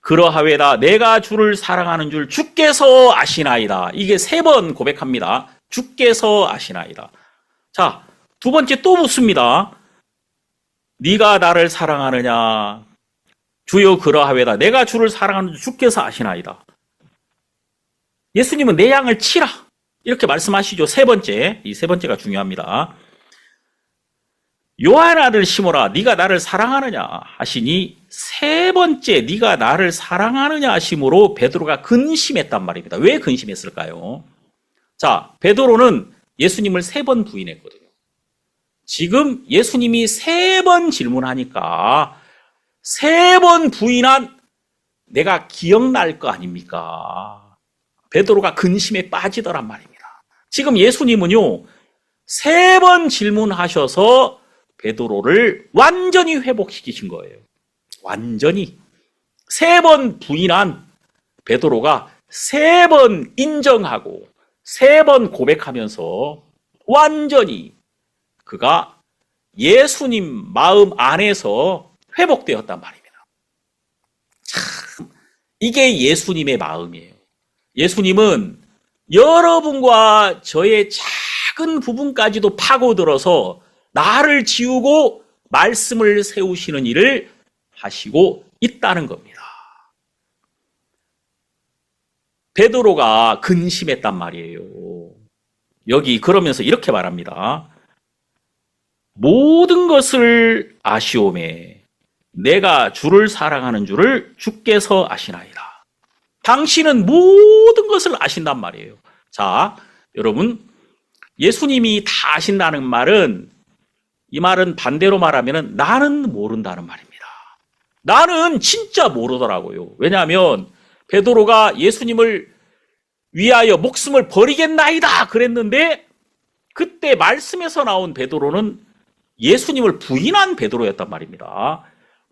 그러하외다 내가 주를 사랑하는 줄 주께서 아시나이다. 이게 3번 고백합니다. 주께서 아시나이다. 자, 두 번째 또 묻습니다. 네가 나를 사랑하느냐? 주여 그러하외다. 내가 주를 사랑하는 줄 주께서 아시나이다. 예수님은 내 양을 치라. 이렇게 말씀하시죠. 세 번째. 이 세 번째가 중요합니다. 요한 아들 시모라 네가 나를 사랑하느냐 하시니 세 번째 네가 나를 사랑하느냐 하심으로 베드로가 근심했단 말입니다. 왜 근심했을까요? 자, 베드로는 예수님을 3번 부인했거든요. 지금 예수님이 3번 질문하니까 3번 부인한 내가 기억날 거 아닙니까? 베드로가 근심에 빠지더란 말입니다. 지금 예수님은요 3번 질문하셔서 베드로를 완전히 회복시키신 거예요. 완전히 3번 부인한 베드로가 3번 인정하고 3번 고백하면서 완전히 그가 예수님 마음 안에서 회복되었단 말입니다. 참, 이게 예수님의 마음이에요. 예수님은 여러분과 저의 작은 부분까지도 파고들어서 나를 지우고 말씀을 세우시는 일을 하시고 있다는 겁니다. 베드로가 근심했단 말이에요. 여기 그러면서 이렇게 말합니다. 모든 것을 아시오매 내가 주를 사랑하는 줄을 주께서 아시나이다. 당신은 모든 것을 아신단 말이에요. 자, 여러분 예수님이 다 아신다는 말은 이 말은 반대로 말하면 나는 모른다는 말입니다. 나는 진짜 모르더라고요. 왜냐하면 베드로가 예수님을 위하여 목숨을 버리겠나이다 그랬는데 그때 말씀에서 나온 베드로는 예수님을 부인한 베드로였단 말입니다.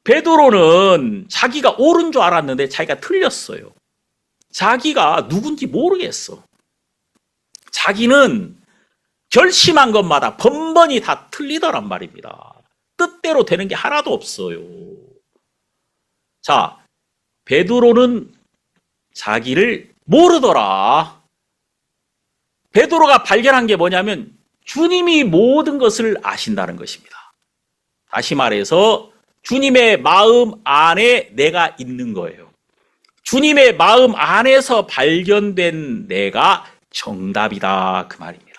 베드로는 자기가 옳은 줄 알았는데 자기가 틀렸어요. 자기가 누군지 모르겠어. 자기는 결심한 것마다 번번이 다 틀리더란 말입니다. 뜻대로 되는 게 하나도 없어요. 자, 베드로는 자기를 모르더라. 베드로가 발견한 게 뭐냐면 주님이 모든 것을 아신다는 것입니다. 다시 말해서 주님의 마음 안에 내가 있는 거예요. 주님의 마음 안에서 발견된 내가 정답이다 그 말입니다.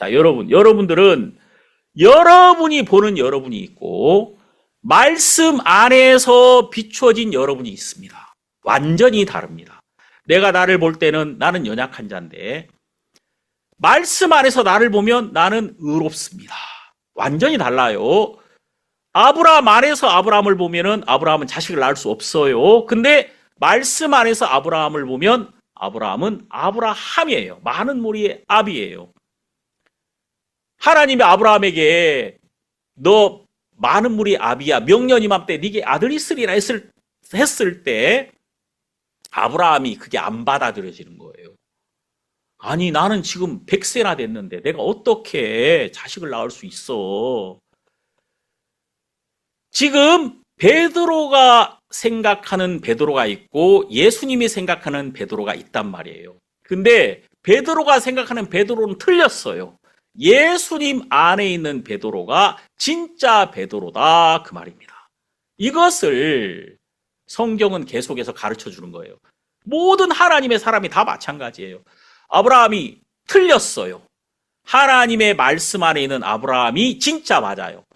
자, 여러분들은 여러분이 보는 여러분이 있고 말씀 안에서 비추어진 여러분이 있습니다. 완전히 다릅니다. 내가 나를 볼 때는 나는 연약한 자인데 말씀 안에서 나를 보면 나는 의롭습니다. 완전히 달라요. 아브라함 안에서 아브라함을 보면은 아브라함은 자식을 낳을 수 없어요. 근데 말씀 안에서 아브라함을 보면 아브라함은 아브라함이에요. 많은 무리의 아비예요. 하나님이 아브라함에게 너 많은 무리의 아비야. 명년 이맘때 네게 아들이 있으리라 했을 때 아브라함이 그게 안 받아들여지는 거예요. 아니 나는 지금 100세나 됐는데 내가 어떻게 자식을 낳을 수 있어. 지금 베드로가 생각하는 베드로가 있고 예수님이 생각하는 베드로가 있단 말이에요. 근데 베드로가 생각하는 베드로는 틀렸어요. 예수님 안에 있는 베드로가 진짜 베드로다 그 말입니다. 이것을 성경은 계속해서 가르쳐 주는 거예요. 모든 하나님의 사람이 다 마찬가지예요. 아브라함이 틀렸어요. 하나님의 말씀 안에 있는 아브라함이 진짜 맞아요.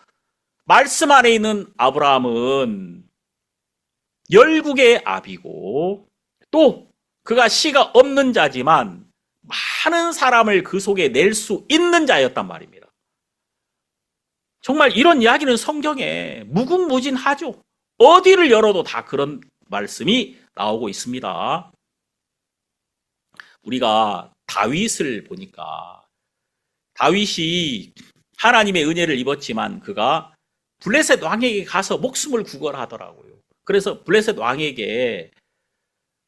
말씀 안에 있는 아브라함은 열국의 아비고 또 그가 씨가 없는 자지만 많은 사람을 그 속에 낼 수 있는 자였단 말입니다. 정말 이런 이야기는 성경에 무궁무진하죠. 어디를 열어도 다 그런 말씀이 나오고 있습니다. 우리가 다윗을 보니까 다윗이 하나님의 은혜를 입었지만 그가 블레셋 왕에게 가서 목숨을 구걸하더라고요. 그래서 블레셋 왕에게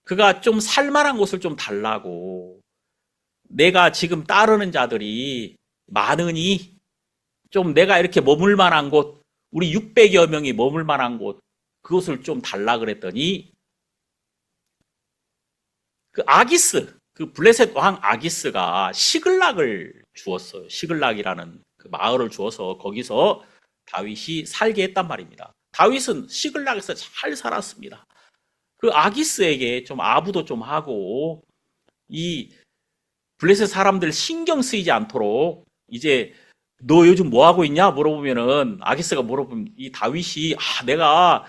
그가 좀 살만한 곳을 좀 달라고 내가 지금 따르는 자들이 많으니 좀 내가 이렇게 머물 만한 곳 우리 600여 명이 머물 만한 곳 그것을 좀 달라 그랬더니 그 아기스 그 블레셋 왕 아기스가 시글락을 주었어요. 시글락이라는 그 마을을 주어서 거기서 다윗이 살게 했단 말입니다. 다윗은 시글락에서 잘 살았습니다. 그 아기스에게 좀 아부도 좀 하고 이 블레셋 사람들 신경 쓰이지 않도록 이제 너 요즘 뭐 하고 있냐 물어보면은 아기스가 물어보면 이 다윗이 내가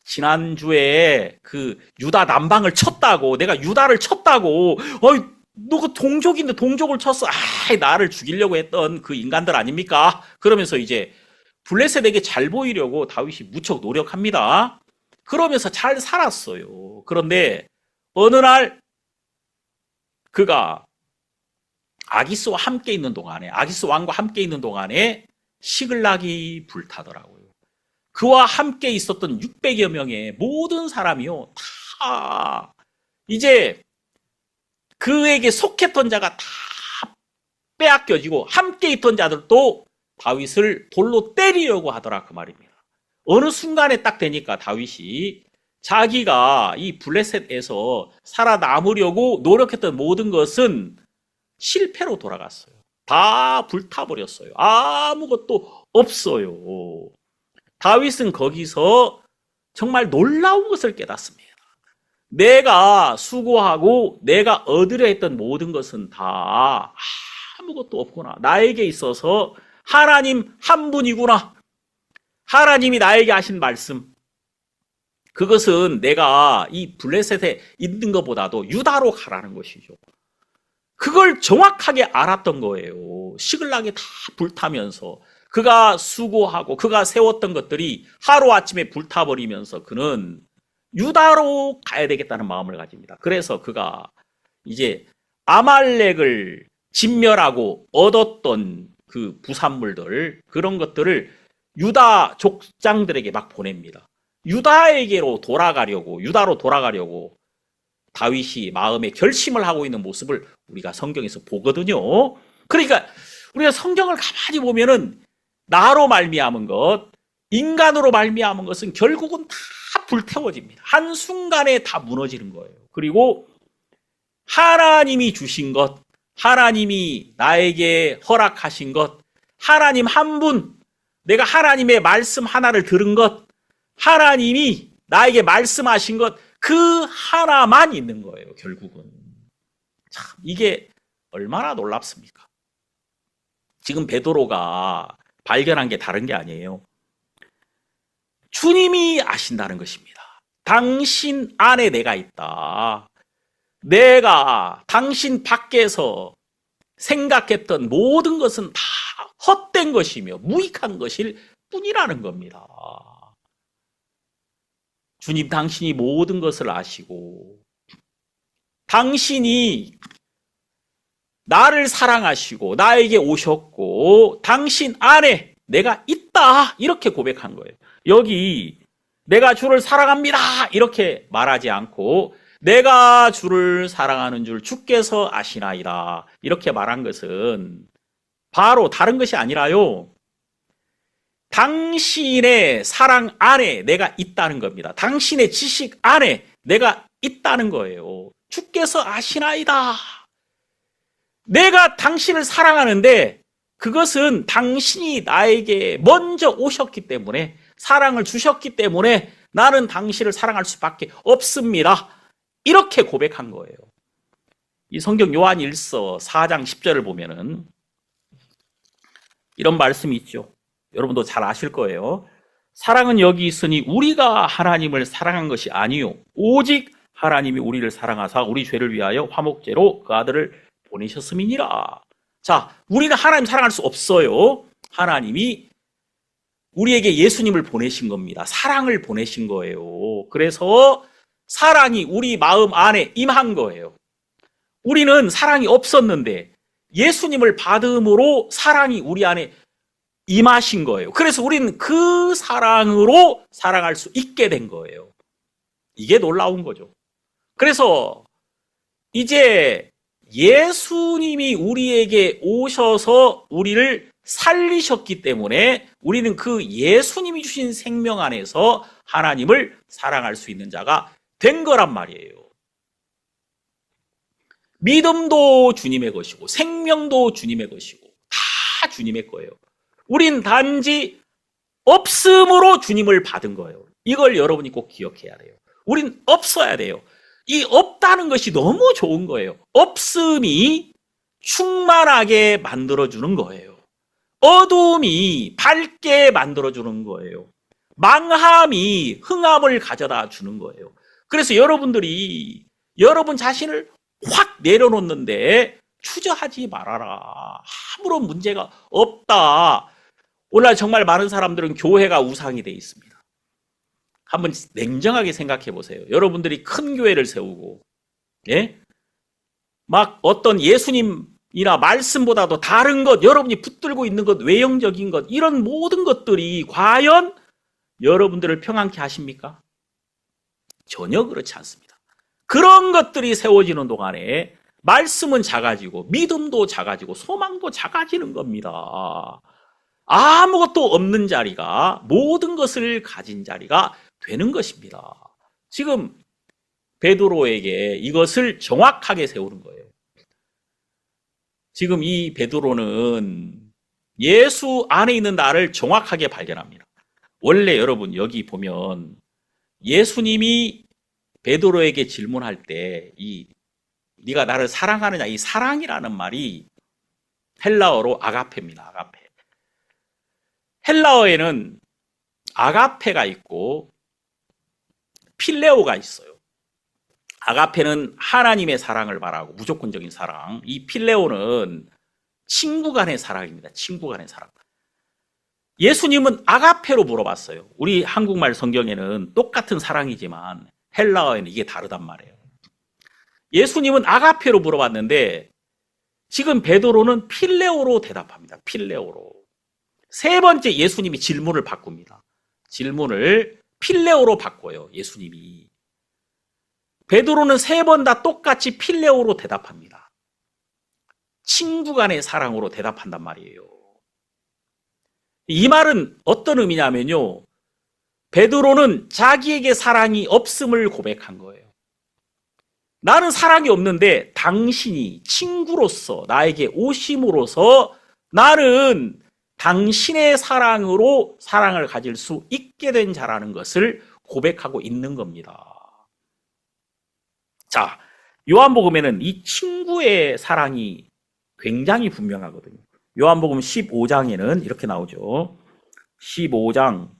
지난주에 그 유다 남방을 쳤다고 내가 유다를 쳤다고 너 그 동족인데 동족을 쳤어 나를 죽이려고 했던 그 인간들 아닙니까? 그러면서 이제 블레셋에게 잘 보이려고 다윗이 무척 노력합니다. 그러면서 잘 살았어요. 그런데 어느 날 그가 아기스와 함께 있는 동안에 아기스 왕과 함께 있는 동안에 시글락이 불타더라고요. 그와 함께 있었던 600여 명의 모든 사람이요 다 이제 그에게 속했던 자가 다 빼앗겨지고 함께 있던 자들도 다윗을 돌로 때리려고 하더라 그 말입니다. 어느 순간에 딱 되니까 다윗이 자기가 이 블레셋에서 살아남으려고 노력했던 모든 것은 실패로 돌아갔어요. 다 불타버렸어요. 아무것도 없어요. 다윗은 거기서 정말 놀라운 것을 깨닫습니다. 내가 수고하고 내가 얻으려 했던 모든 것은 다 아무것도 없구나. 나에게 있어서 하나님 한 분이구나. 하나님이 나에게 하신 말씀. 그것은 내가 이 블레셋에 있는 것보다도 유다로 가라는 것이죠. 그걸 정확하게 알았던 거예요. 시글락이 다 불타면서 그가 수고하고 그가 세웠던 것들이 하루아침에 불타버리면서 그는 유다로 가야 되겠다는 마음을 가집니다. 그래서 그가 이제 아말렉을 진멸하고 얻었던 그 부산물들 그런 것들을 유다 족장들에게 막 보냅니다. 유다로 돌아가려고 다윗이 마음에 결심을 하고 있는 모습을 우리가 성경에서 보거든요. 그러니까 우리가 성경을 가만히 보면은 나로 말미암은 것, 인간으로 말미암은 것은 결국은 다 불태워집니다. 한순간에 다 무너지는 거예요. 그리고 하나님이 주신 것, 하나님이 나에게 허락하신 것, 하나님 한 분, 내가 하나님의 말씀 하나를 들은 것, 하나님이 나에게 말씀하신 것, 그 하나만 있는 거예요, 결국은. 참, 이게 얼마나 놀랍습니까? 지금 베드로가 발견한 게 다른 게 아니에요. 주님이 아신다는 것입니다. 당신 안에 내가 있다. 내가 당신 밖에서 생각했던 모든 것은 다 헛된 것이며 무익한 것일 뿐이라는 겁니다. 주님 당신이 모든 것을 아시고 당신이 나를 사랑하시고 나에게 오셨고 당신 안에 내가 있다 이렇게 고백한 거예요. 여기 내가 주를 사랑합니다 이렇게 말하지 않고 내가 주를 사랑하는 줄 주께서 아시나이다 이렇게 말한 것은 바로 다른 것이 아니라요. 당신의 사랑 안에 내가 있다는 겁니다. 당신의 지식 안에 내가 있다는 거예요. 주께서 아시나이다. 내가 당신을 사랑하는데 그것은 당신이 나에게 먼저 오셨기 때문에 사랑을 주셨기 때문에 나는 당신을 사랑할 수밖에 없습니다. 이렇게 고백한 거예요. 이 성경 요한 1서 4장 10절을 보면은 이런 말씀이 있죠. 여러분도 잘 아실 거예요. 사랑은 여기 있으니 우리가 하나님을 사랑한 것이 아니요 오직 하나님이 우리를 사랑하사 우리 죄를 위하여 화목제로 그 아들을 보내셨음이니라. 자, 우리는 하나님 사랑할 수 없어요. 하나님이 우리에게 예수님을 보내신 겁니다. 사랑을 보내신 거예요. 그래서 사랑이 우리 마음 안에 임한 거예요. 우리는 사랑이 없었는데 예수님을 받음으로 사랑이 우리 안에 임하신 거예요. 그래서 우리는 그 사랑으로 사랑할 수 있게 된 거예요. 이게 놀라운 거죠. 그래서 이제 예수님이 우리에게 오셔서 우리를 살리셨기 때문에 우리는 그 예수님이 주신 생명 안에서 하나님을 사랑할 수 있는 자가 된 거란 말이에요. 믿음도 주님의 것이고 생명도 주님의 것이고 다 주님의 거예요. 우린 단지 없음으로 주님을 받은 거예요. 이걸 여러분이 꼭 기억해야 돼요. 우린 없어야 돼요. 이 없다는 것이 너무 좋은 거예요. 없음이 충만하게 만들어주는 거예요. 어둠이 밝게 만들어주는 거예요. 망함이 흥함을 가져다 주는 거예요. 그래서 여러분들이 여러분 자신을 확 내려놓는데 추저하지 말아라. 아무런 문제가 없다. 오늘 정말 많은 사람들은 교회가 우상이 돼 있습니다. 한번 냉정하게 생각해 보세요. 여러분들이 큰 교회를 세우고, 예? 막 어떤 예수님이나 말씀보다도 다른 것, 여러분이 붙들고 있는 것, 외형적인 것, 이런 모든 것들이 과연 여러분들을 평안케 하십니까? 전혀 그렇지 않습니다. 그런 것들이 세워지는 동안에 말씀은 작아지고, 믿음도 작아지고, 소망도 작아지는 겁니다. 아무것도 없는 자리가 모든 것을 가진 자리가 되는 것입니다. 지금 베드로에게 이것을 정확하게 세우는 거예요. 지금 이 베드로는 예수 안에 있는 나를 정확하게 발견합니다. 원래 여러분 여기 보면 예수님이 베드로에게 질문할 때 네가 나를 사랑하느냐 이 사랑이라는 말이 헬라어로 아가페입니다. 아가페. 헬라어에는 아가페가 있고 필레오가 있어요. 아가페는 하나님의 사랑을 말하고 무조건적인 사랑. 이 필레오는 친구 간의 사랑입니다. 친구 간의 사랑. 예수님은 아가페로 물어봤어요. 우리 한국말 성경에는 똑같은 사랑이지만 헬라어에는 이게 다르단 말이에요. 예수님은 아가페로 물어봤는데 지금 베드로는 필레오로 대답합니다. 필레오로. 세 번째 예수님이 질문을 바꿉니다. 질문을 필레오로 바꿔요. 예수님이. 베드로는 세 번 다 똑같이 필레오로 대답합니다. 친구 간의 사랑으로 대답한단 말이에요. 이 말은 어떤 의미냐면요. 베드로는 자기에게 사랑이 없음을 고백한 거예요. 나는 사랑이 없는데 당신이 친구로서 나에게 오심으로써 나는 당신의 사랑으로 사랑을 가질 수 있게 된 자라는 것을 고백하고 있는 겁니다. 자, 요한복음에는 이 친구의 사랑이 굉장히 분명하거든요. 요한복음 15장에는 이렇게 나오죠. 15장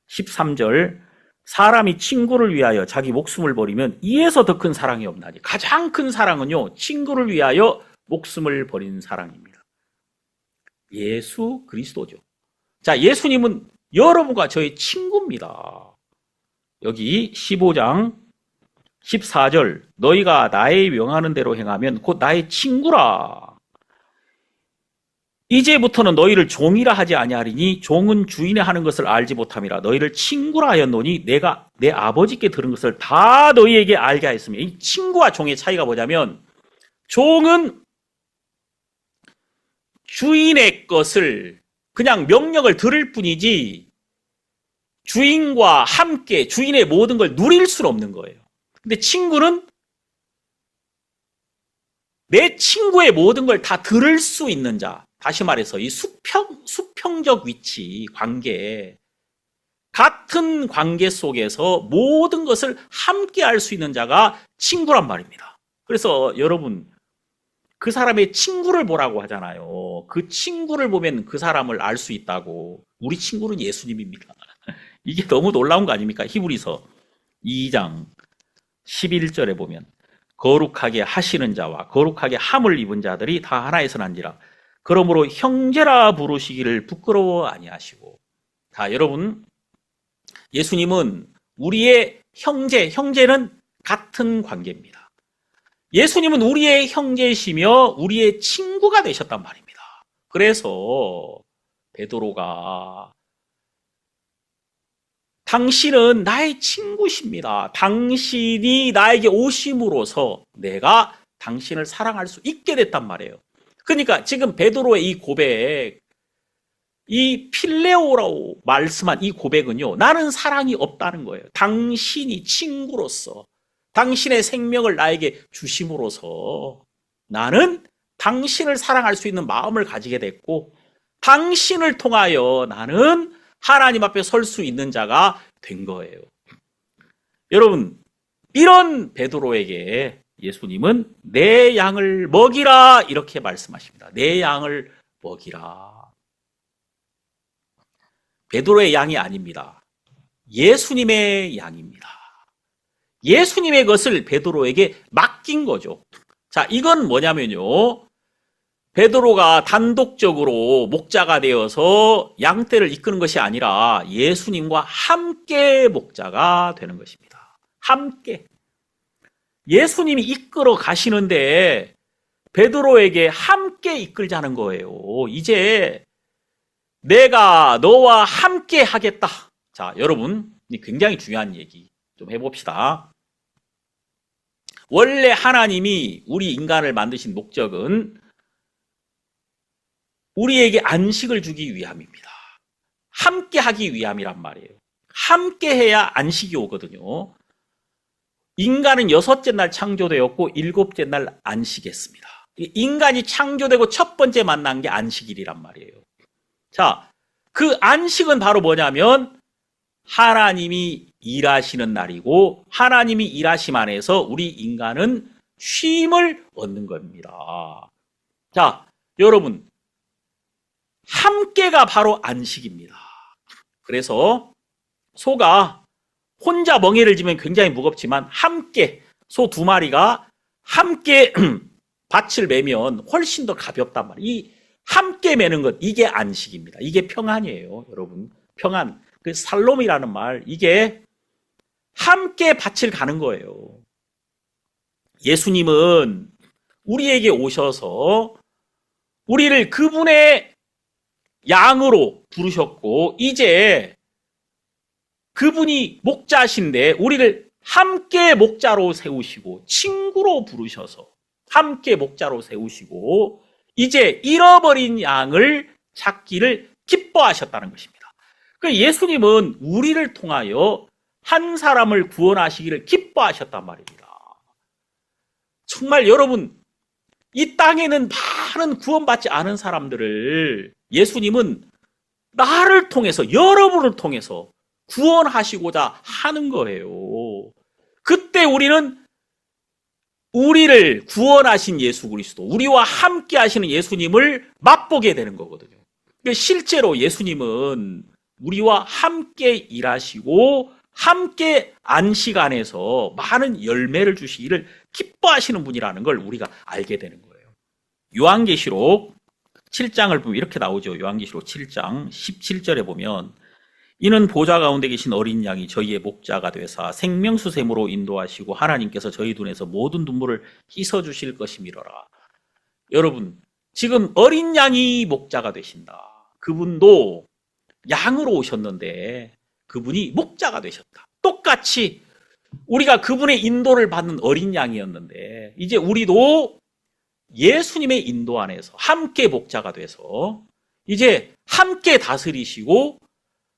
13절 사람이 친구를 위하여 자기 목숨을 버리면 이에서 더 큰 사랑이 없나니. 가장 큰 사랑은요, 친구를 위하여 목숨을 버린 사랑입니다. 예수 그리스도죠. 자, 예수님은 여러분과 저의 친구입니다. 여기 15장 14절 너희가 나의 명하는 대로 행하면 곧 나의 친구라. 이제부터는 너희를 종이라 하지 아니하리니 종은 주인의 하는 것을 알지 못함이라. 너희를 친구라 하였노니 내가 내 아버지께 들은 것을 다 너희에게 알게 하였으며. 이 친구와 종의 차이가 뭐냐면, 종은 주인의 것을 그냥 명령을 들을 뿐이지 주인과 함께 주인의 모든 걸 누릴 수는 없는 거예요. 근데 친구는 내 친구의 모든 걸 다 들을 수 있는 자. 다시 말해서 이 수평적 위치, 관계, 같은 관계 속에서 모든 것을 함께 할 수 있는 자가 친구란 말입니다. 그래서 여러분, 그 사람의 친구를 보라고 하잖아요. 그 친구를 보면 그 사람을 알 수 있다고. 우리 친구는 예수님입니다. 이게 너무 놀라운 거 아닙니까? 히브리서 2장 11절에 보면 거룩하게 하시는 자와 거룩하게 함을 입은 자들이 다 하나에서 난지라. 그러므로 형제라 부르시기를 부끄러워 아니하시고. 자, 여러분, 예수님은 우리의 형제는 같은 관계입니다. 예수님은 우리의 형제시며 우리의 친구가 되셨단 말입니다. 그래서 베드로가 당신은 나의 친구십니다. 당신이 나에게 오심으로써 내가 당신을 사랑할 수 있게 됐단 말이에요. 그러니까 지금 베드로의 이 고백, 이 필레오라고 말씀한 이 고백은요, 나는 사랑이 없다는 거예요. 당신이 친구로서 당신의 생명을 나에게 주심으로써 나는 당신을 사랑할 수 있는 마음을 가지게 됐고, 당신을 통하여 나는 하나님 앞에 설 수 있는 자가 된 거예요. 여러분, 이런 베드로에게 예수님은 내 양을 먹이라 이렇게 말씀하십니다. 내 양을 먹이라. 베드로의 양이 아닙니다. 예수님의 양입니다. 예수님의 것을 베드로에게 맡긴 거죠. 자, 이건 뭐냐면요, 베드로가 단독적으로 목자가 되어서 양떼를 이끄는 것이 아니라 예수님과 함께 목자가 되는 것입니다. 함께. 예수님이 이끌어 가시는데 베드로에게 함께 이끌자는 거예요. 이제 내가 너와 함께 하겠다. 자, 여러분, 굉장히 중요한 얘기 좀 해봅시다. 원래 하나님이 우리 인간을 만드신 목적은 우리에게 안식을 주기 위함입니다. 함께 하기 위함이란 말이에요. 함께 해야 안식이 오거든요. 인간은 6째 날 창조되었고 7째 날 안식했습니다. 인간이 창조되고 첫 번째 만난 게 안식일이란 말이에요. 자, 그 안식은 바로 뭐냐면 하나님이 일하시는 날이고, 하나님이 일하심 안에서 우리 인간은 쉼을 얻는 겁니다. 자, 여러분, 함께가 바로 안식입니다. 그래서 소가 혼자 멍에를 지면 굉장히 무겁지만 함께, 소 2마리가 함께 밭을 매면 훨씬 더 가볍단 말이에요. 이 함께 매는 것, 이게 안식입니다. 이게 평안이에요, 여러분. 평안. 그 살롬이라는 말, 이게 함께 밭을 가는 거예요. 예수님은 우리에게 오셔서 우리를 그분의 양으로 부르셨고, 이제 그분이 목자신데 우리를 함께 목자로 세우시고 친구로 부르셔서 함께 목자로 세우시고 이제 잃어버린 양을 찾기를 기뻐하셨다는 것입니다. 그러니까 예수님은 우리를 통하여 한 사람을 구원하시기를 기뻐하셨단 말입니다. 정말 여러분, 이 땅에는 많은 구원받지 않은 사람들을 예수님은 나를 통해서, 여러분을 통해서 구원하시고자 하는 거예요. 그때 우리는 우리를 구원하신 예수 그리스도, 우리와 함께 하시는 예수님을 맛보게 되는 거거든요. 실제로 예수님은 우리와 함께 일하시고 함께 안식 안에서 많은 열매를 주시기를 기뻐하시는 분이라는 걸 우리가 알게 되는 거예요. 요한계시록 7장을 보면 이렇게 나오죠. 요한계시록 7장 17절에 보면 이는 보좌 가운데 계신 어린 양이 저희의 목자가 되사 생명수샘으로 인도하시고 하나님께서 저희 눈에서 모든 눈물을 씻어주실 것이미러라. 여러분, 지금 어린 양이 목자가 되신다. 그분도 양으로 오셨는데 그분이 목자가 되셨다. 똑같이 우리가 그분의 인도를 받는 어린 양이었는데 이제 우리도 예수님의 인도 안에서 함께 목자가 돼서 이제 함께 다스리시고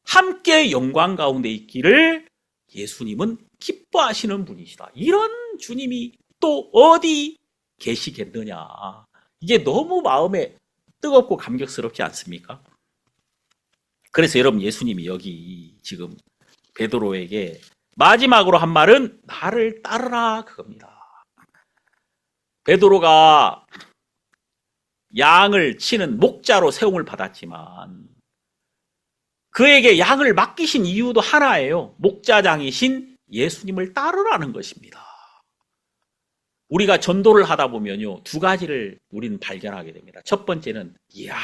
함께 영광 가운데 있기를 예수님은 기뻐하시는 분이시다. 이런 주님이 또 어디 계시겠느냐. 이게 너무 마음에 뜨겁고 감격스럽지 않습니까? 그래서 여러분, 예수님이 여기 지금 베드로에게 마지막으로 한 말은 나를 따르라 그겁니다. 베드로가 양을 치는 목자로 세움을 받았지만 그에게 양을 맡기신 이유도 하나예요. 목자장이신 예수님을 따르라는 것입니다. 우리가 전도를 하다 보면요, 두 가지를 우리는 발견하게 됩니다. 첫 번째는 이야,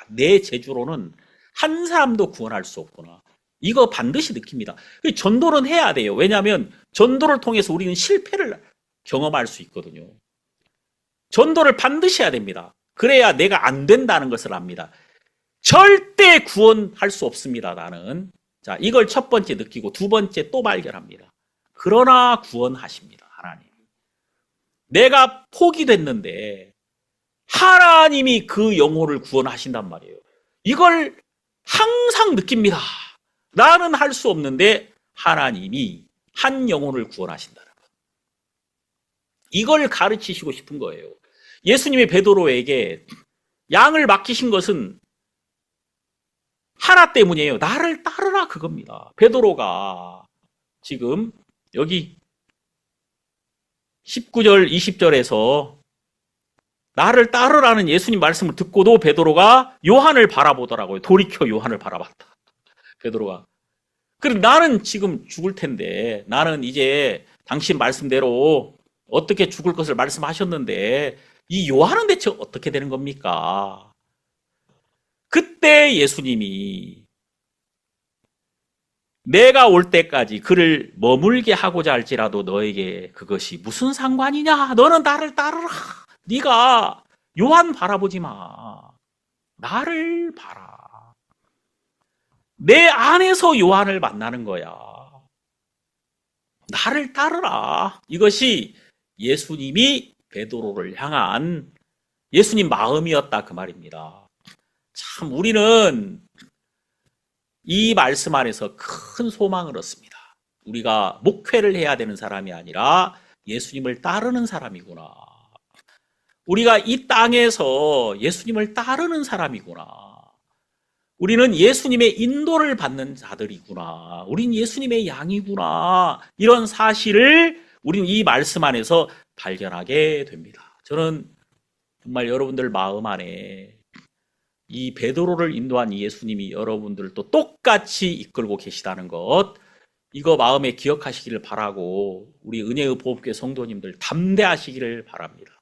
내 재주로는 한 사람도 구원할 수 없구나. 이거 반드시 느낍니다. 전도는 해야 돼요. 왜냐하면 전도를 통해서 우리는 실패를 경험할 수 있거든요. 전도를 반드시 해야 됩니다. 그래야 내가 안 된다는 것을 압니다. 절대 구원할 수 없습니다, 나는. 자, 이걸 첫 번째 느끼고 두 번째 또 발견합니다. 그러나 구원하십니다, 하나님. 내가 포기됐는데 하나님이 그 영혼을 구원하신단 말이에요. 이걸 항상 느낍니다. 나는 할 수 없는데 하나님이 한 영혼을 구원하신다는 것. 이걸 가르치시고 싶은 거예요. 예수님이 베드로에게 양을 맡기신 것은 하나 때문이에요. 나를 따르라 그겁니다. 베드로가 지금 여기 19절, 20절에서 나를 따르라는 예수님 말씀을 듣고도 베드로가 요한을 바라보더라고요. 돌이켜 요한을 바라봤다. 베드로가. 그럼 나는 지금 죽을 텐데, 나는 이제 당신 말씀대로 어떻게 죽을 것을 말씀하셨는데 이 요한은 대체 어떻게 되는 겁니까? 그때 예수님이 내가 올 때까지 그를 머물게 하고자 할지라도 너에게 그것이 무슨 상관이냐? 너는 나를 따르라. 네가 요한 바라보지 마. 나를 봐라. 내 안에서 요한을 만나는 거야. 나를 따르라. 이것이 예수님이 베드로를 향한 예수님 마음이었다 그 말입니다. 참 우리는 이 말씀 안에서 큰 소망을 얻습니다. 우리가 목회를 해야 되는 사람이 아니라 예수님을 따르는 사람이구나. 우리가 이 땅에서 예수님을 따르는 사람이구나. 우리는 예수님의 인도를 받는 자들이구나. 우린 예수님의 양이구나. 이런 사실을 우리는 이 말씀 안에서 발견하게 됩니다. 저는 정말 여러분들 마음 안에 이 베드로를 인도한 예수님이 여러분들도 똑같이 이끌고 계시다는 것, 이거 마음에 기억하시기를 바라고 우리 은혜의 보험교회 성도님들 담대하시기를 바랍니다.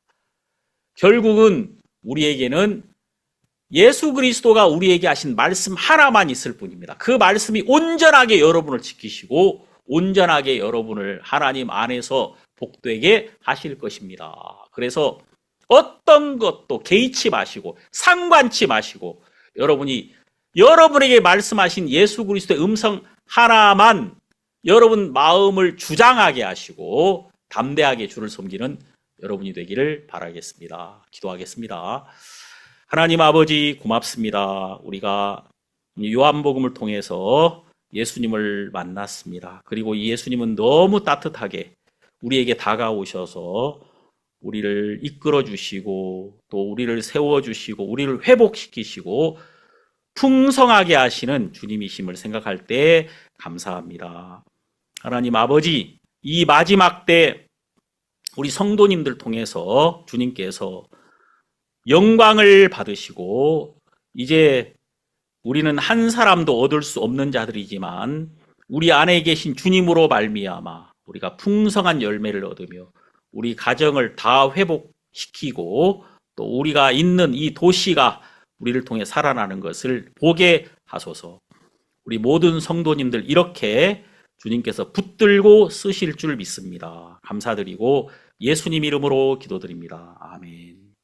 결국은 우리에게는 예수 그리스도가 우리에게 하신 말씀 하나만 있을 뿐입니다. 그 말씀이 온전하게 여러분을 지키시고 온전하게 여러분을 하나님 안에서 복되게 하실 것입니다. 그래서 어떤 것도 개의치 마시고 상관치 마시고 여러분이 여러분에게 말씀하신 예수 그리스도의 음성 하나만 여러분 마음을 주장하게 하시고 담대하게 주를 섬기는 여러분이 되기를 바라겠습니다. 기도하겠습니다. 하나님 아버지 고맙습니다. 우리가 요한복음을 통해서 예수님을 만났습니다. 그리고 이 예수님은 너무 따뜻하게 우리에게 다가오셔서 우리를 이끌어 주시고 또 우리를 세워 주시고 우리를 회복시키시고 풍성하게 하시는 주님이심을 생각할 때 감사합니다. 하나님 아버지, 이 마지막 때 우리 성도님들 통해서 주님께서 영광을 받으시고 이제 우리는 한 사람도 얻을 수 없는 자들이지만 우리 안에 계신 주님으로 말미암아 우리가 풍성한 열매를 얻으며 우리 가정을 다 회복시키고 또 우리가 있는 이 도시가 우리를 통해 살아나는 것을 보게 하소서. 우리 모든 성도님들 이렇게 주님께서 붙들고 쓰실 줄 믿습니다. 감사드리고 예수님 이름으로 기도드립니다. 아멘.